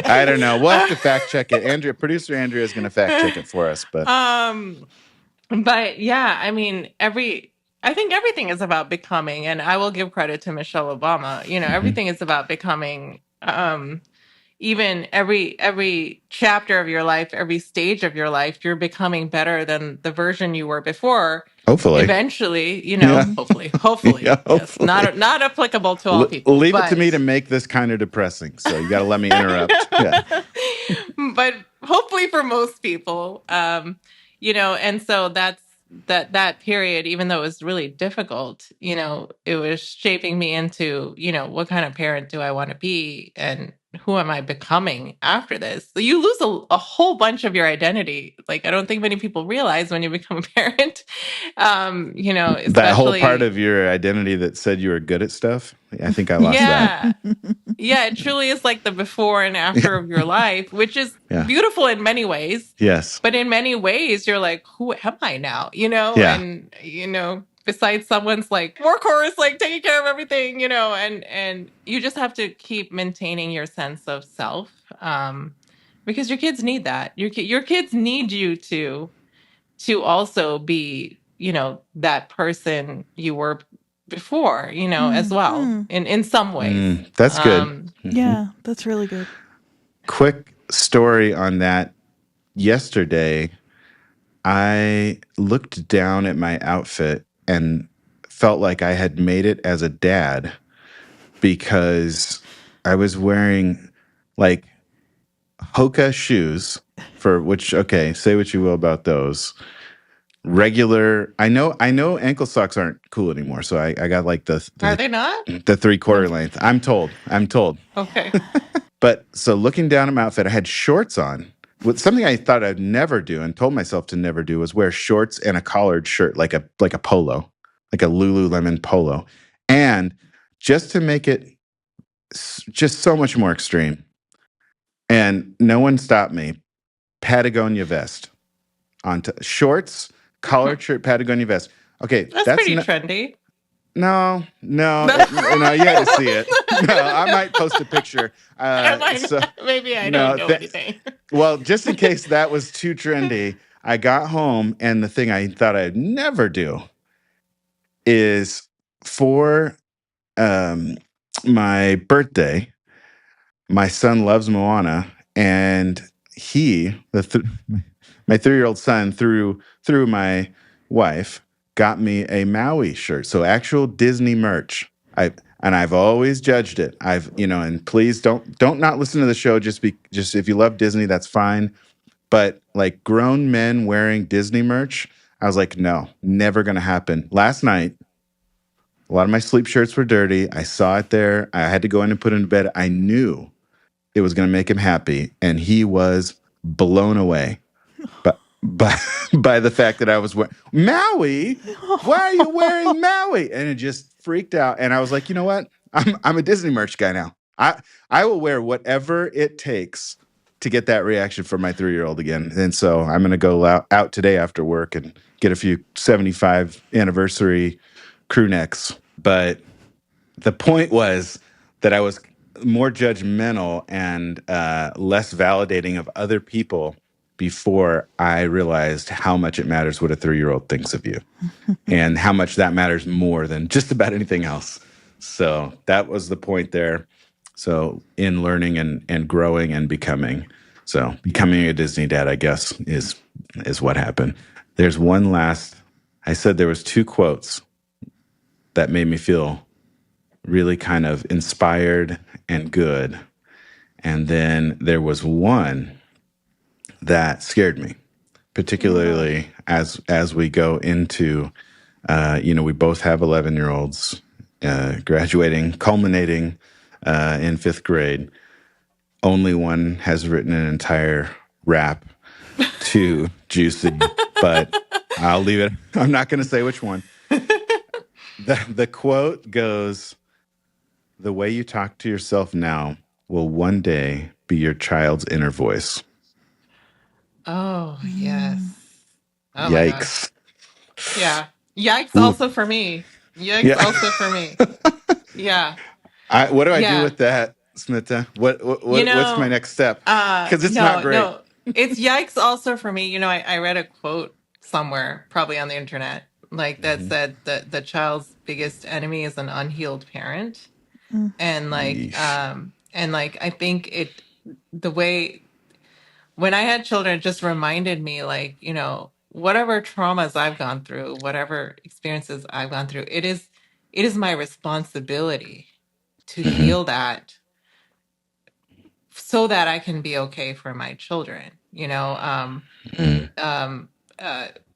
I don't know. We'll have to fact check it. Producer Andrea is going to fact check it for us. But yeah, I mean, I think everything is about becoming, and I will give credit to Michelle Obama. Everything is about becoming. Even every chapter of your life, every stage of your life, you're becoming better than the version you were before. Hopefully. Eventually, Yeah. hopefully. Yeah, Yes. hopefully. Not applicable to all people. Leave it to me to make this kind of depressing. So you got to let me interrupt. Yeah. But hopefully for most people, and so that period, even though it was really difficult, it was shaping me into, what kind of parent do I want to be, and who am I becoming after this? So you lose a whole bunch of your identity. Like, I don't think many people realize when you become a parent, especially that whole part of your identity that said you were good at stuff. I think I lost that. Yeah, it truly is like the before and after of your life, which is beautiful in many ways. Yes. But in many ways, you're like, who am I now? Yeah. And, besides someone's like workhorse, like taking care of everything, and you just have to keep maintaining your sense of self, because your kids need that. Your kids need you to to also be, that person you were before, as well, in some ways. That's good. Yeah, that's really good. Quick story on that. Yesterday, I looked down at my outfit and felt like I had made it as a dad because I was wearing like Hoka shoes for which, okay, say what you will about those. Regular, I know ankle socks aren't cool anymore, so I got like Are the they not? 3/4 length. I'm told. Okay. But so looking down at my outfit, I had shorts on. With something I thought I'd never do and told myself to never do was wear shorts and a collared shirt, like a polo, like a Lululemon polo. And just to make it just so much more extreme. And no one stopped me. Patagonia vest onto shorts, collared shirt, Patagonia vest. Okay, That's pretty trendy. No, you had to see it. No, I might post a picture. Maybe I don't know anything. Well, just in case that was too trendy, I got home and the thing I thought I'd never do is for my birthday, my son loves Moana, and my 3-year-old son, through my wife, got me a Maui shirt. So actual Disney merch. I've always judged it. And please don't not listen to the show just if you love Disney, that's fine. But like grown men wearing Disney merch, I was like, no, never gonna happen. Last night, a lot of my sleep shirts were dirty. I saw it there. I had to go in and put it in bed. I knew it was going to make him happy, and he was blown away by the fact that I was wearing Maui. Why are you wearing Maui? And it just freaked out. And I was like, you know what? I'm a Disney merch guy now. I will wear whatever it takes to get that reaction from my 3-year-old again. And so I'm going to go out today after work and get a few 75 anniversary crew necks. But the point was that I was more judgmental and less validating of other people before I realized how much it matters what a 3-year-old thinks of you and how much that matters more than just about anything else. So that was the point there. So in learning and growing and becoming. So becoming a Disney dad, I guess, is what happened. There's one last, I said there was 2 quotes that made me feel really kind of inspired and good. And then there was one that scared me, particularly as we go into, we both have 11-year-olds graduating, culminating in 5th grade. Only one has written an entire rap to Juicy, but I'll leave it. I'm not going to say which one. The quote goes, "The way you talk to yourself now will one day be your child's inner voice." Oh, yes. Oh, Yikes. Yeah. Yikes Ooh. also for me. Yikes also for me. Yeah. What do I do with that, Smita? What's my next step? Because it's not great. No, it's yikes also for me. I read a quote somewhere, probably on the internet, like that said that the child's biggest enemy is an unhealed parent. And I think the way when I had children, it just reminded me, like, whatever traumas I've gone through, whatever experiences I've gone through, it is my responsibility to heal that so that I can be okay for my children,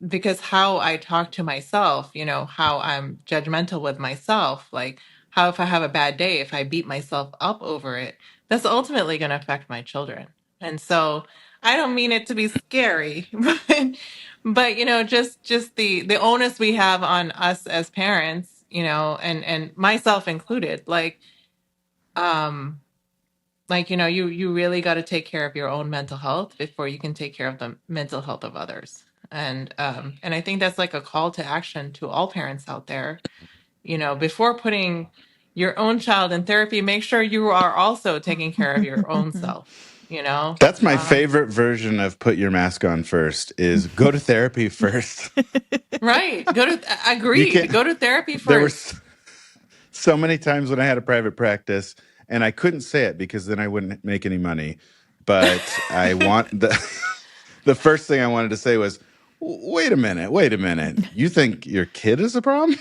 because how I talk to myself, how I'm judgmental with myself, like how if I have a bad day, if I beat myself up over it, that's ultimately going to affect my children. And so I don't mean it to be scary, but just the onus we have on us as parents, and myself included, you really got to take care of your own mental health before you can take care of the mental health of others. And I think that's like a call to action to all parents out there. Before putting your own child in therapy, make sure you are also taking care of your own self. you know? That's my favorite version of put your mask on first is go to therapy first. Right. You Agreed. can't, Go to therapy there were first. so many times when I had a private practice and I couldn't say it because then I wouldn't make any money. But I want the first thing I wanted to say was, wait a minute. You think your kid is a problem?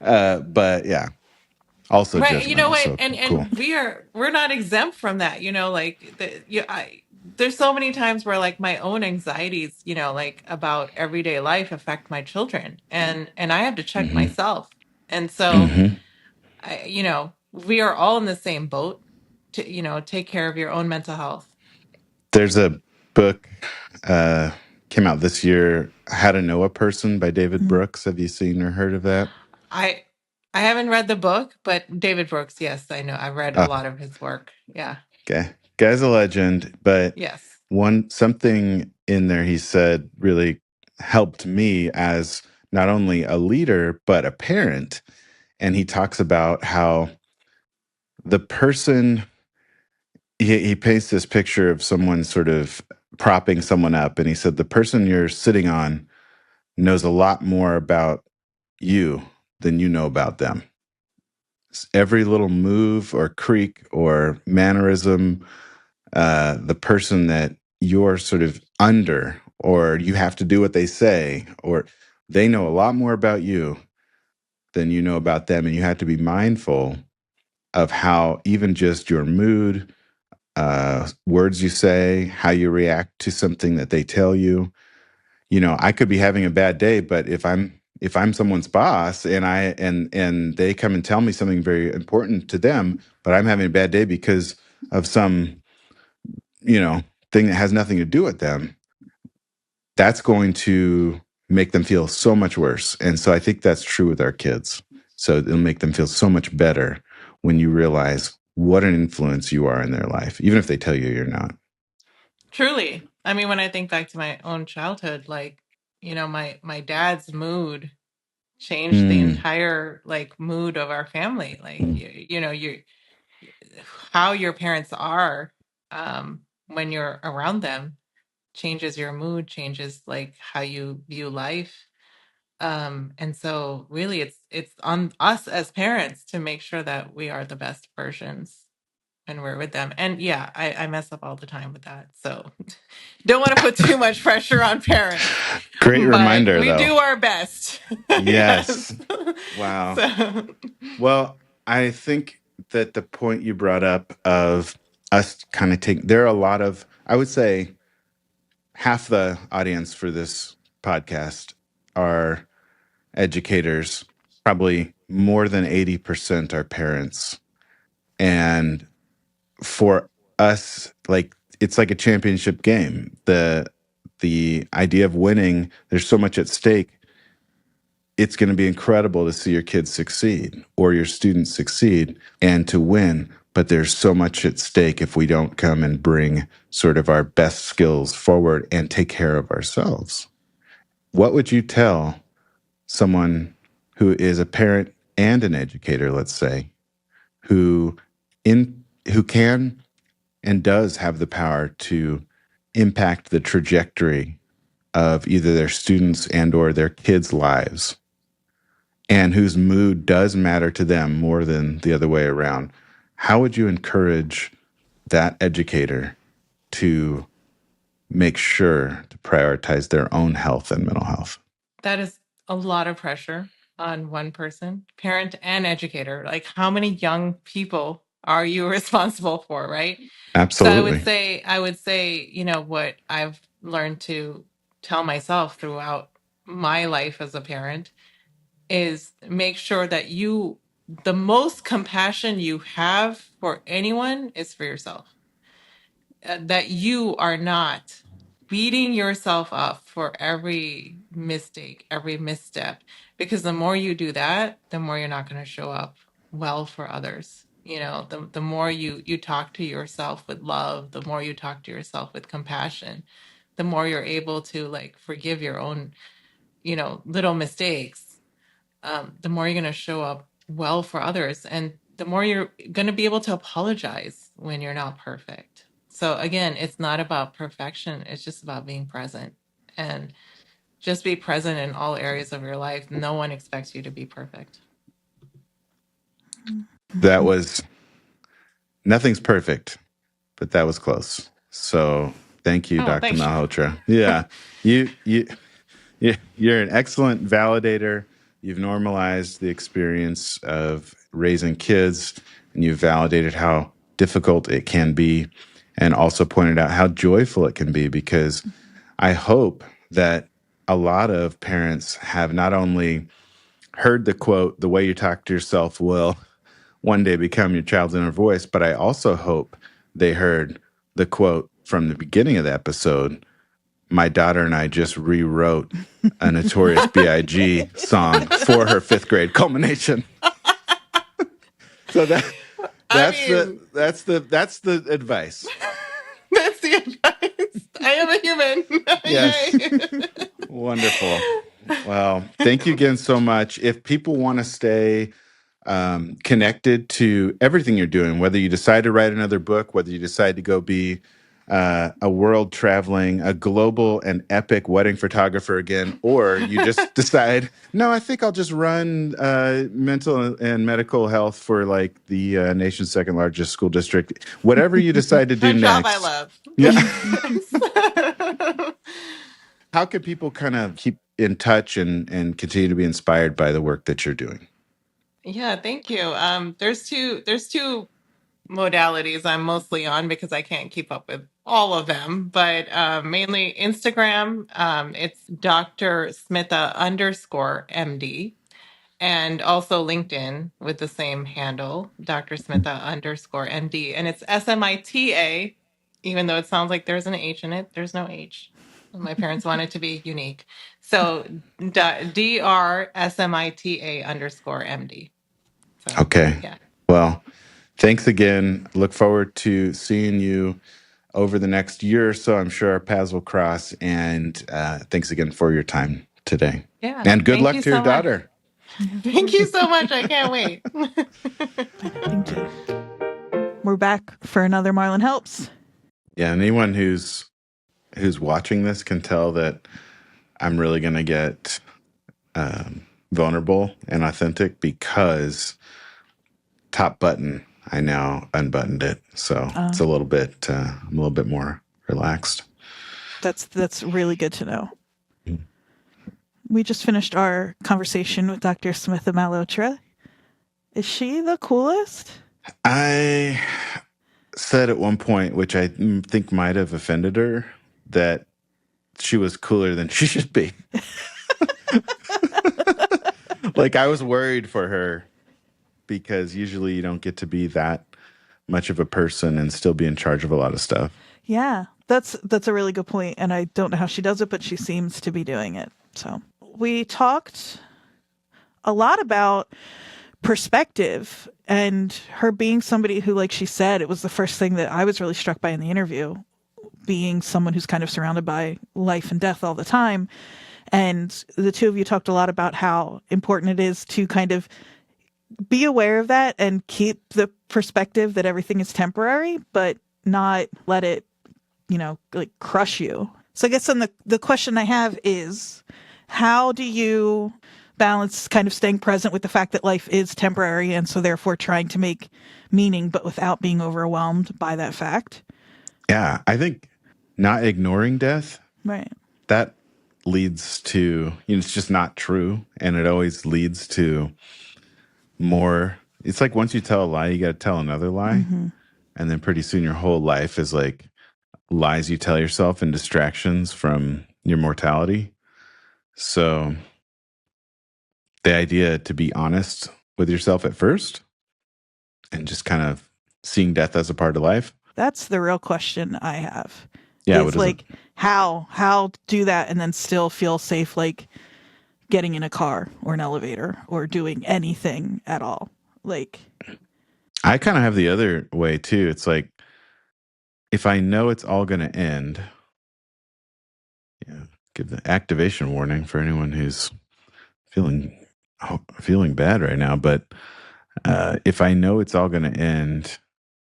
But yeah, also Right. You know judgmental. what? So And cool. we're not exempt from that, like there's so many times where like my own anxieties, like about everyday life affect my children and I have to check Hmm. myself. And so Hmm. we are all in the same boat to, take care of your own mental health. There's a book came out this year, How to Know a Person by David Brooks. Have you seen or heard of that? I I haven't read the book, but David Brooks, yes, I know. I've read a Oh, lot of his work. Yeah. okay. Guy's a legend, but Yes. something in there he said really helped me as not only a leader but a parent. And he talks about how the person he paints this picture of someone sort of propping someone up, and he said the person you're sitting on knows a lot more about you than you know about them. Every little move or creak or mannerism, the person that you're sort of under, or you have to do what they say, or they know a lot more about you than you know about them. And you have to be mindful of how even just your mood, words you say, how you react to something that they tell you. I could be having a bad day, but if I'm someone's boss and they come and tell me something very important to them, but I'm having a bad day because of some, thing that has nothing to do with them, that's going to make them feel so much worse. And so I think that's true with our kids. So it'll make them feel so much better when you realize what an influence you are in their life, even if they tell you you're not. Truly. I mean, when I think back to my own childhood, like, my dad's mood changed the Mm, entire like mood of our family. Like, mm. you how your parents are when you're around them changes your mood, changes like how you view life. And so really it's on us as parents to make sure that we are the best versions when we're with them. And yeah, I mess up all the time with that. So don't want to put too much pressure on parents, Great but reminder, we though. do our best. Yes. Yes. Wow. So Well, I think that the point you brought up of us kind of there are a lot of, I would say, half the audience for this podcast are educators, probably more than 80% are parents. And for us, like it's like a championship game. The idea of winning, there's so much at stake. It's going to be incredible to see your kids succeed or your students succeed and to win. But there's so much at stake if we don't come and bring sort of our best skills forward and take care of ourselves. What would you tell someone who is a parent and an educator, let's say, who who can and does have the power to impact the trajectory of either their students and or their kids' lives, and whose mood does matter to them more than the other way around? How would you encourage that educator to make sure to prioritize their own health and mental health? that is a lot of pressure on one person, parent and educator. Like, how many young people are you responsible for, right? So Absolutely. I would say, what I've learned to tell myself throughout my life as a parent is make sure that the most compassion you have for anyone is for yourself. That you are not beating yourself up for every mistake, every misstep, because the more you do that, the more you're not going to show up well for others. The more you talk to yourself with love, the more you talk to yourself with compassion, the more you're able to like forgive your own, little mistakes, the more you're going to show up well for others, and the more you're going to be able to apologize when you're not perfect. So again, it's not about perfection. It's just about being present, and just be present in all areas of your life. No one expects you to be perfect. That was, nothing's perfect, but that was close. So thank you, Oh, Dr. thanks. Malhotra. Yeah, you're an excellent validator. You've normalized the experience of raising kids, and you've validated how difficult it can be, and also pointed out how joyful it can be, because I hope that a lot of parents have not only heard the quote, "The way you talk to yourself will one day become your child's inner voice," but I also hope they heard the quote from the beginning of the episode. My daughter and I just rewrote a Notorious B.I.G. song for her 5th grade culmination. So that's the advice. That's the advice. I am a human. Yes. Yay. Wonderful. Well, thank you again so much. If people want to stay connected to everything you're doing, whether you decide to write another book, whether you decide to go be a world traveling, a global and epic wedding photographer again, or you just decide, no, I think I'll just run mental and medical health for like the nation's 2nd largest school district, whatever you decide to do A job next. I love. Yeah. How can people kind of keep in touch and continue to be inspired by the work that you're doing? Yeah, thank you. There's two modalities I'm mostly on because I can't keep up with all of them, but mainly Instagram. It's Dr. Smita _MD, and also LinkedIn with the same handle, Dr. Smita _MD, and it's SMITA, even though it sounds like there's an H in it. There's no H. My parents wanted to be unique. So DRSMITA_MD. So, Okay. yeah. Well, thanks again. Look forward to seeing you over the next year or so. I'm sure our paths will cross. And thanks again for your time today. Yeah. And good Thank luck you to your so much. daughter. Thank you so much. I can't wait. Thank you. We're back for another Marlon Helps. Yeah, anyone who's watching this can tell that I'm really going to get vulnerable and authentic, because top button, I now unbuttoned it. So it's a little bit, I'm a little bit more relaxed. That's really good to know. We just finished our conversation with Dr. Smita Malhotra. Is she the coolest? I said at one point, which I think might have offended her, that she was cooler than she should be. Like, I was worried for her, because usually you don't get to be that much of a person and still be in charge of a lot of stuff. Yeah, that's a really good point, and I don't know how she does it, but she seems to be doing it. So we talked a lot about perspective and her being somebody who, like she said, it was the first thing that I was really struck by in the interview, being someone who's kind of surrounded by life and death all the time. And the two of you talked a lot about how important it is to kind of be aware of that and keep the perspective that everything is temporary, but not let it, like crush you. So I guess then the question I have is, how do you balance kind of staying present with the fact that life is temporary, and so therefore trying to make meaning, but without being overwhelmed by that fact? Yeah, I think not ignoring death, Right. that leads to, it's just not true. And it always leads to more. It's like, once you tell a lie, you got to tell another lie. Mm-hmm. And then pretty soon your whole life is like lies you tell yourself and distractions from your mortality. So the idea to be honest with yourself at first, and just kind of seeing death as a part of life. That's the real question I have. Yeah, It's like, how do that and then still feel safe, like getting in a car or an elevator or doing anything at all. Like, I kind of have the other way too. It's like, if I know it's all going to end, give the activation warning for anyone who's feeling bad right now. But if I know it's all going to end,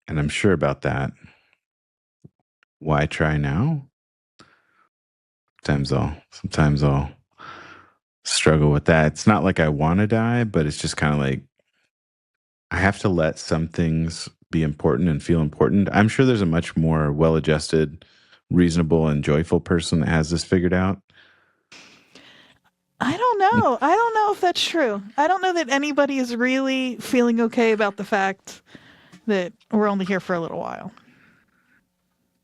and I'm sure about that, why try now? Sometimes I'll struggle with that. It's not like I want to die, but it's just kind of like I have to let some things be important and feel important. I'm sure there's a much more well-adjusted, reasonable, and joyful person that has this figured out. I don't know. I don't know if that's true. I don't know that anybody is really feeling okay about the fact that we're only here for a little while.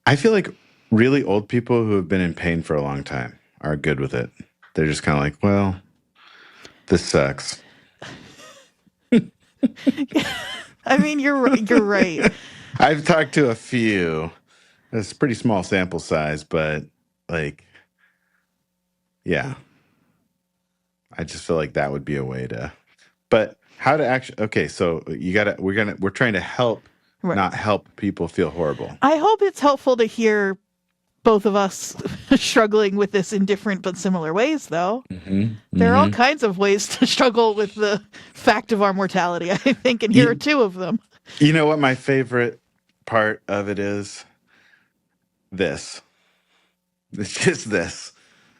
I feel like really old people who have been in pain for a long time are good with it. They're just kind of like, well, this sucks. I mean, you're right. I've talked to a few. It's a pretty small sample size, but like, yeah. I just feel like that would be a way to. But how to actually? Okay, so we're trying to help, Right. not help people feel horrible. I hope it's helpful to hear both of us struggling with this in different but similar ways, though. There are all kinds of ways to struggle with the fact of our mortality, I think, and here are two of them. You know what my favorite part of it is? This. It's just this.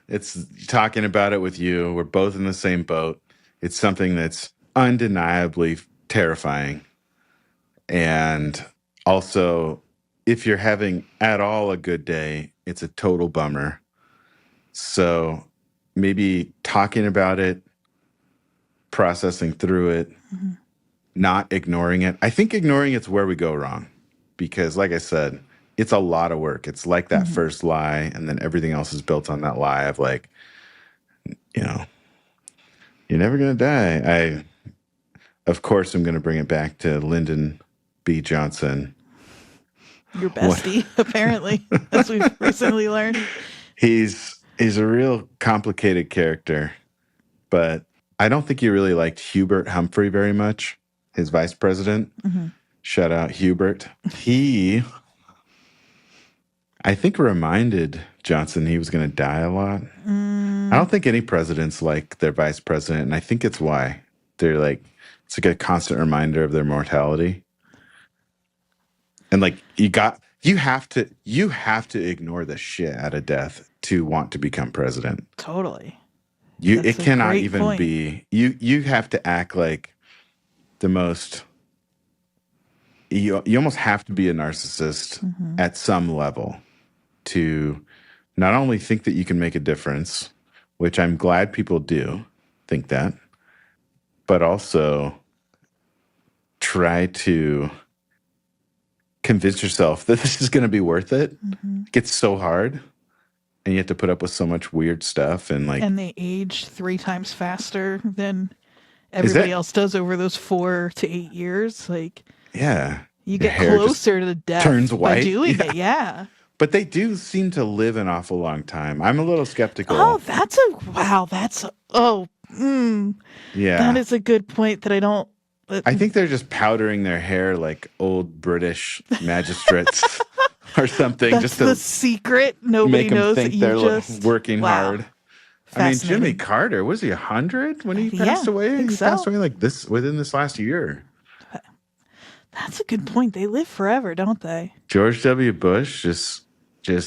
It's talking about it with you. We're both in the same boat. It's something that's undeniably terrifying. And also, if you're having at all a good day, it's a total bummer. So maybe talking about it, processing through it, not ignoring it. I think ignoring it's where we go wrong because, like I said, it's a lot of work. It's like that first lie, and then everything else is built on that lie of like, you know, you're never going to die. Of course, I'm going to bring it back to Lyndon B. Johnson. Your bestie, apparently, as we've recently learned. He's a real complicated character, but I don't think he really liked Hubert Humphrey very much, his vice president. Shout out Hubert. He, I think, reminded Johnson he was going to die a lot. I don't think any presidents like their vice president, and I think it's why. They're like, it's like a constant reminder of their mortality. And like you have to ignore the shit out of death to want to become president. Totally. It cannot great even point. be. You have to act like the most. You almost have to be a narcissist at some level to not only think that you can make a difference, which I'm glad people do think that, but also try to convince yourself that this is going to be worth it. It gets so hard, and you have to put up with so much weird stuff, and like, And they age 3 times faster than everybody else does over those 4 to 8 years. Like, yeah, you your get hair just closer to death turns by white. doing it. Yeah. But they do seem to live an awful long time. I'm a little skeptical. Oh, Yeah, that is a good point that I don't. I think they're just powdering their hair like old British magistrates or something, That's just to the secret. Nobody make them knows that think you they're just working hard. I mean, Jimmy Fascinating. Carter, was he 100 when he Yeah, passed away? I think He so. passed away like this within this last year. That's a good point. They live forever, don't they? George W. Bush, just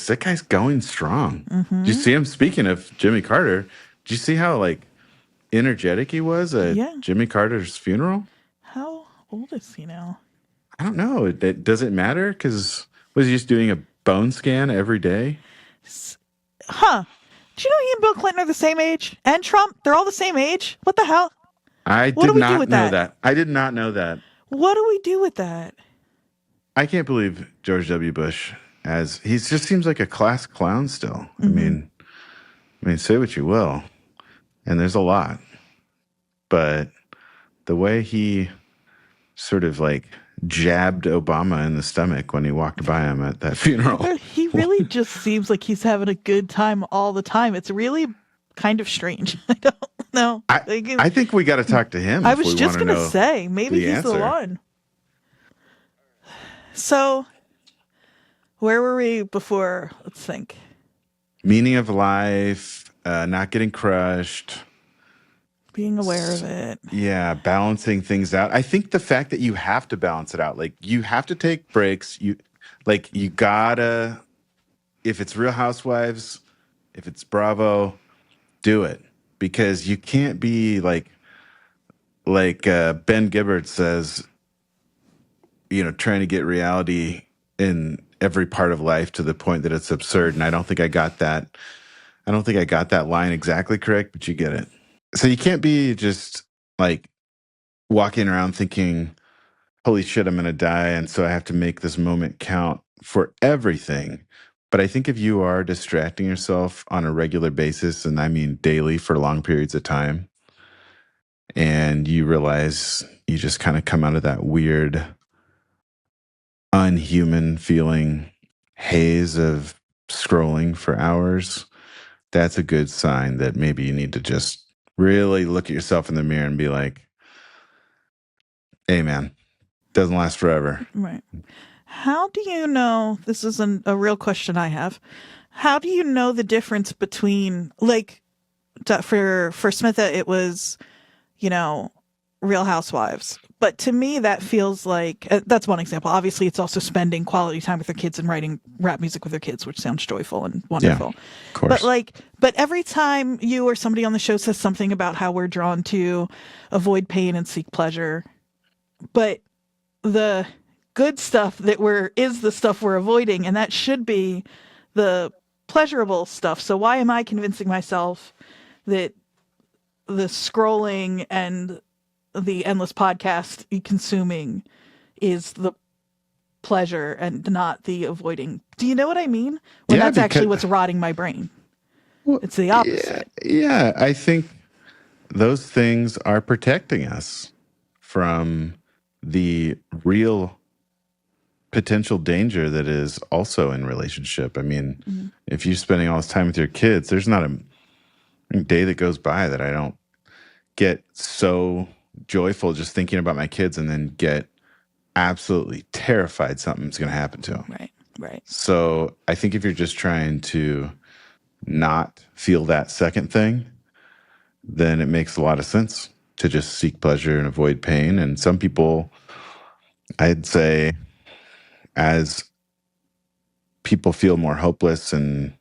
that guy's going strong. Did you see him? Speaking of Jimmy Carter, did you see how like energetic he was at Yeah. Jimmy Carter's funeral? How old is he now? I don't know. Does it matter? Because was he just doing a bone scan every day? Huh. Do you know he and Bill Clinton are the same age? And Trump? They're all the same age? What the hell? I What do did we do not with know that? that. I did not know that. What do we do with that? I can't believe George W. Bush he just seems like a class clown still. I mean, say what you will, and there's a lot, but the way he sort of like jabbed Obama in the stomach when he walked by him at that funeral. He really just seems like he's having a good time all the time. It's really kind of strange. I don't know. I think we got to talk to him. I if was we just wanna going to know say, maybe the he's the answer. one. So, where were we before? Let's think. Meaning of life, not getting crushed. Being aware of it. Yeah, balancing things out. I think the fact that you have to balance it out, like you have to take breaks. You gotta if it's Real Housewives, if it's Bravo, do it, because you can't be like Ben Gibbard says, trying to get reality in every part of life to the point that it's absurd. And I don't think I got that. I don't think I got that line exactly correct, but you get it. So you can't be just like walking around thinking, holy shit, I'm going to die. And so I have to make this moment count for everything. But I think if you are distracting yourself on a regular basis, and I mean daily for long periods of time, and you realize you just kind of come out of that weird, unhuman feeling haze of scrolling for hours, that's a good sign that maybe you need to just really look at yourself in the mirror and be like, hey, man, doesn't last forever. Right. How do you know, this is a real question I have, how do you know the difference between, like, for Smitha, it was, Real Housewives. But to me, that feels like, that's one example. Obviously, it's also spending quality time with their kids and writing rap music with their kids, which sounds joyful and wonderful. Yeah, of course. But every time you or somebody on the show says something about how we're drawn to avoid pain and seek pleasure, but the good stuff is the stuff we're avoiding, and that should be the pleasurable stuff. So why am I convincing myself that the scrolling and the endless podcast consuming is the pleasure and not the avoiding? Do you know what I mean? When that's actually what's rotting my brain. Well, it's the opposite. Yeah, I think those things are protecting us from the real potential danger that is also in relationship. I mean, if you're spending all this time with your kids, there's not a day that goes by that I don't get so joyful just thinking about my kids and then get absolutely terrified something's going to happen to them. Right. So I think if you're just trying to not feel that second thing, then it makes a lot of sense to just seek pleasure and avoid pain. And some people, I'd say, as people feel more hopeless and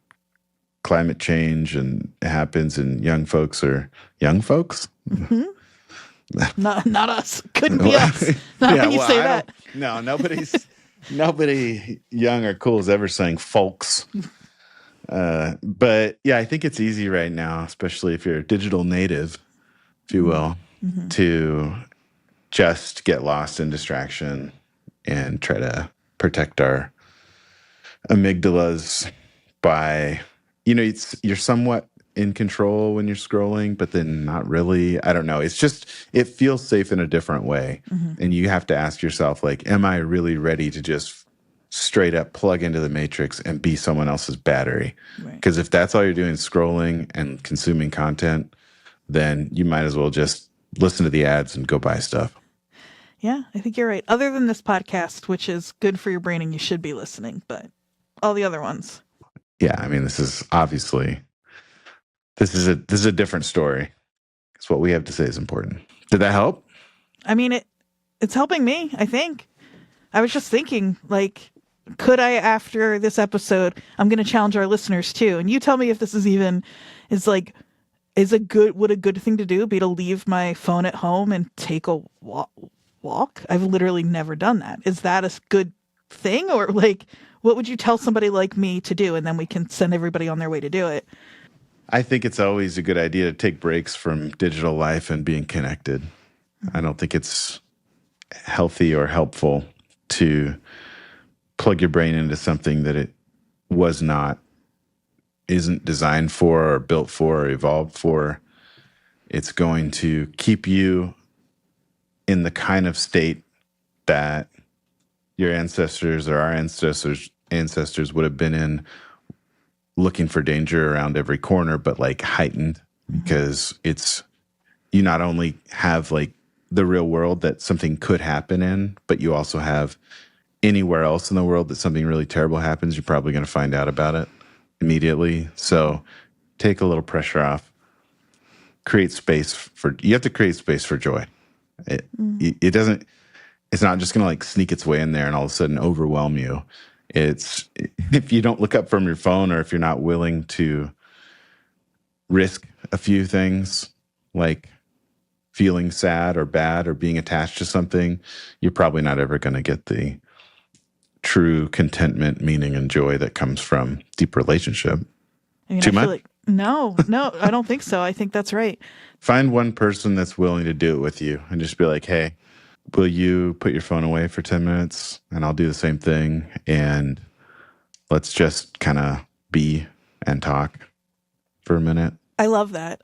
climate change and it happens and young folks. Mm-hmm. Not us. Couldn't be us. Not when you say that. No, nobody young or cool is ever saying folks. But yeah, I think it's easy right now, especially if you're a digital native, if you will, to just get lost in distraction and try to protect our amygdalas by, you're somewhat in control when you're scrolling, but then not really. I don't know. It's just, it feels safe in a different way. And you have to ask yourself, like, am I really ready to just straight up plug into the matrix and be someone else's battery? Because if that's all you're doing, scrolling and consuming content, then you might as well just listen to the ads and go buy stuff. Yeah, I think you're right. Other than this podcast, which is good for your brain and you should be listening, but all the other ones. Yeah, I mean, this is a different story. It's what we have to say is important. Did that help? I mean, it's helping me, I think. I was just thinking, like, could I, after this episode, I'm going to challenge our listeners too. And you tell me if this would a good thing to do be to leave my phone at home and take a walk? I've literally never done that. Is that a good thing? Or like, what would you tell somebody like me to do? And then we can send everybody on their way to do it. I think it's always a good idea to take breaks from digital life and being connected. I don't think it's healthy or helpful to plug your brain into something that it isn't designed for or built for or evolved for. It's going to keep you in the kind of state that your ancestors or our ancestors would have been in, looking for danger around every corner, but like heightened, because you not only have like the real world that something could happen in, but you also have anywhere else in the world that something really terrible happens, you're probably going to find out about it immediately. So take a little pressure off. You have to create space for joy. It's not just going to like sneak its way in there and all of a sudden overwhelm you. It's if you don't look up from your phone, or if you're not willing to risk a few things like feeling sad or bad or being attached to something, you're probably not ever going to get the true contentment, meaning, and joy that comes from deep relationship. I mean, Too I feel much? like no, I don't think so. I think that's right. Find one person that's willing to do it with you and just be like, hey, will you put your phone away for 10 minutes? And I'll do the same thing. And let's just kind of be and talk for a minute. I love that.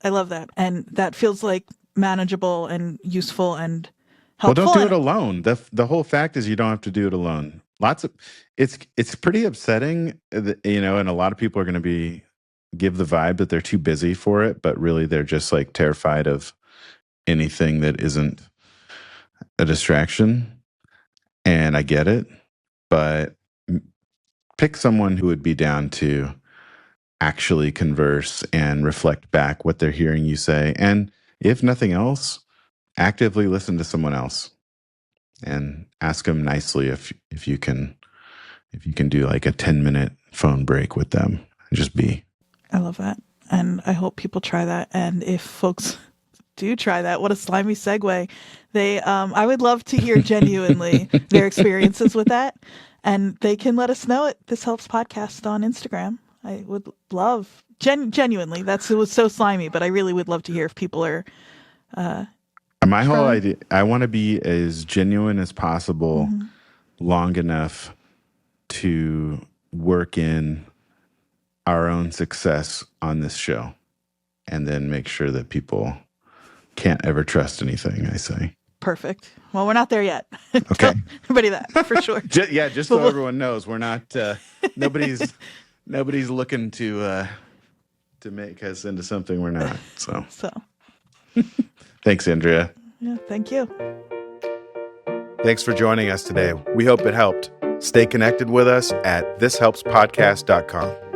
And that feels like manageable and useful and Well, helpful. don't do it alone. The whole fact is you don't have to do it alone. It's pretty upsetting, and a lot of people are going to give the vibe that they're too busy for it, but really they're just like terrified of anything that isn't a distraction. And I get it, but pick someone who would be down to actually converse and reflect back what they're hearing you say. And if nothing else, actively listen to someone else and ask them nicely if you can do like a 10-minute phone break with them and just be. I love that. And I hope people try that. And if folks do try that, what a slimy segue. I would love to hear genuinely their experiences with that. And they can let us know at This Helps Podcast on Instagram. I would love, genuinely, it was so slimy, but I really would love to hear if people are. My whole idea, I want to be as genuine as possible, long enough to work in our own success on this show, and then make sure that people can't ever trust anything I say. Perfect. Well, we're not there yet. Okay. Tell everybody that for sure. Just so everyone knows, we're not. Nobody's looking to make us into something we're not. So. Thanks, Andrea. Yeah, thank you. Thanks for joining us today. We hope it helped. Stay connected with us at thishelpspodcast.com.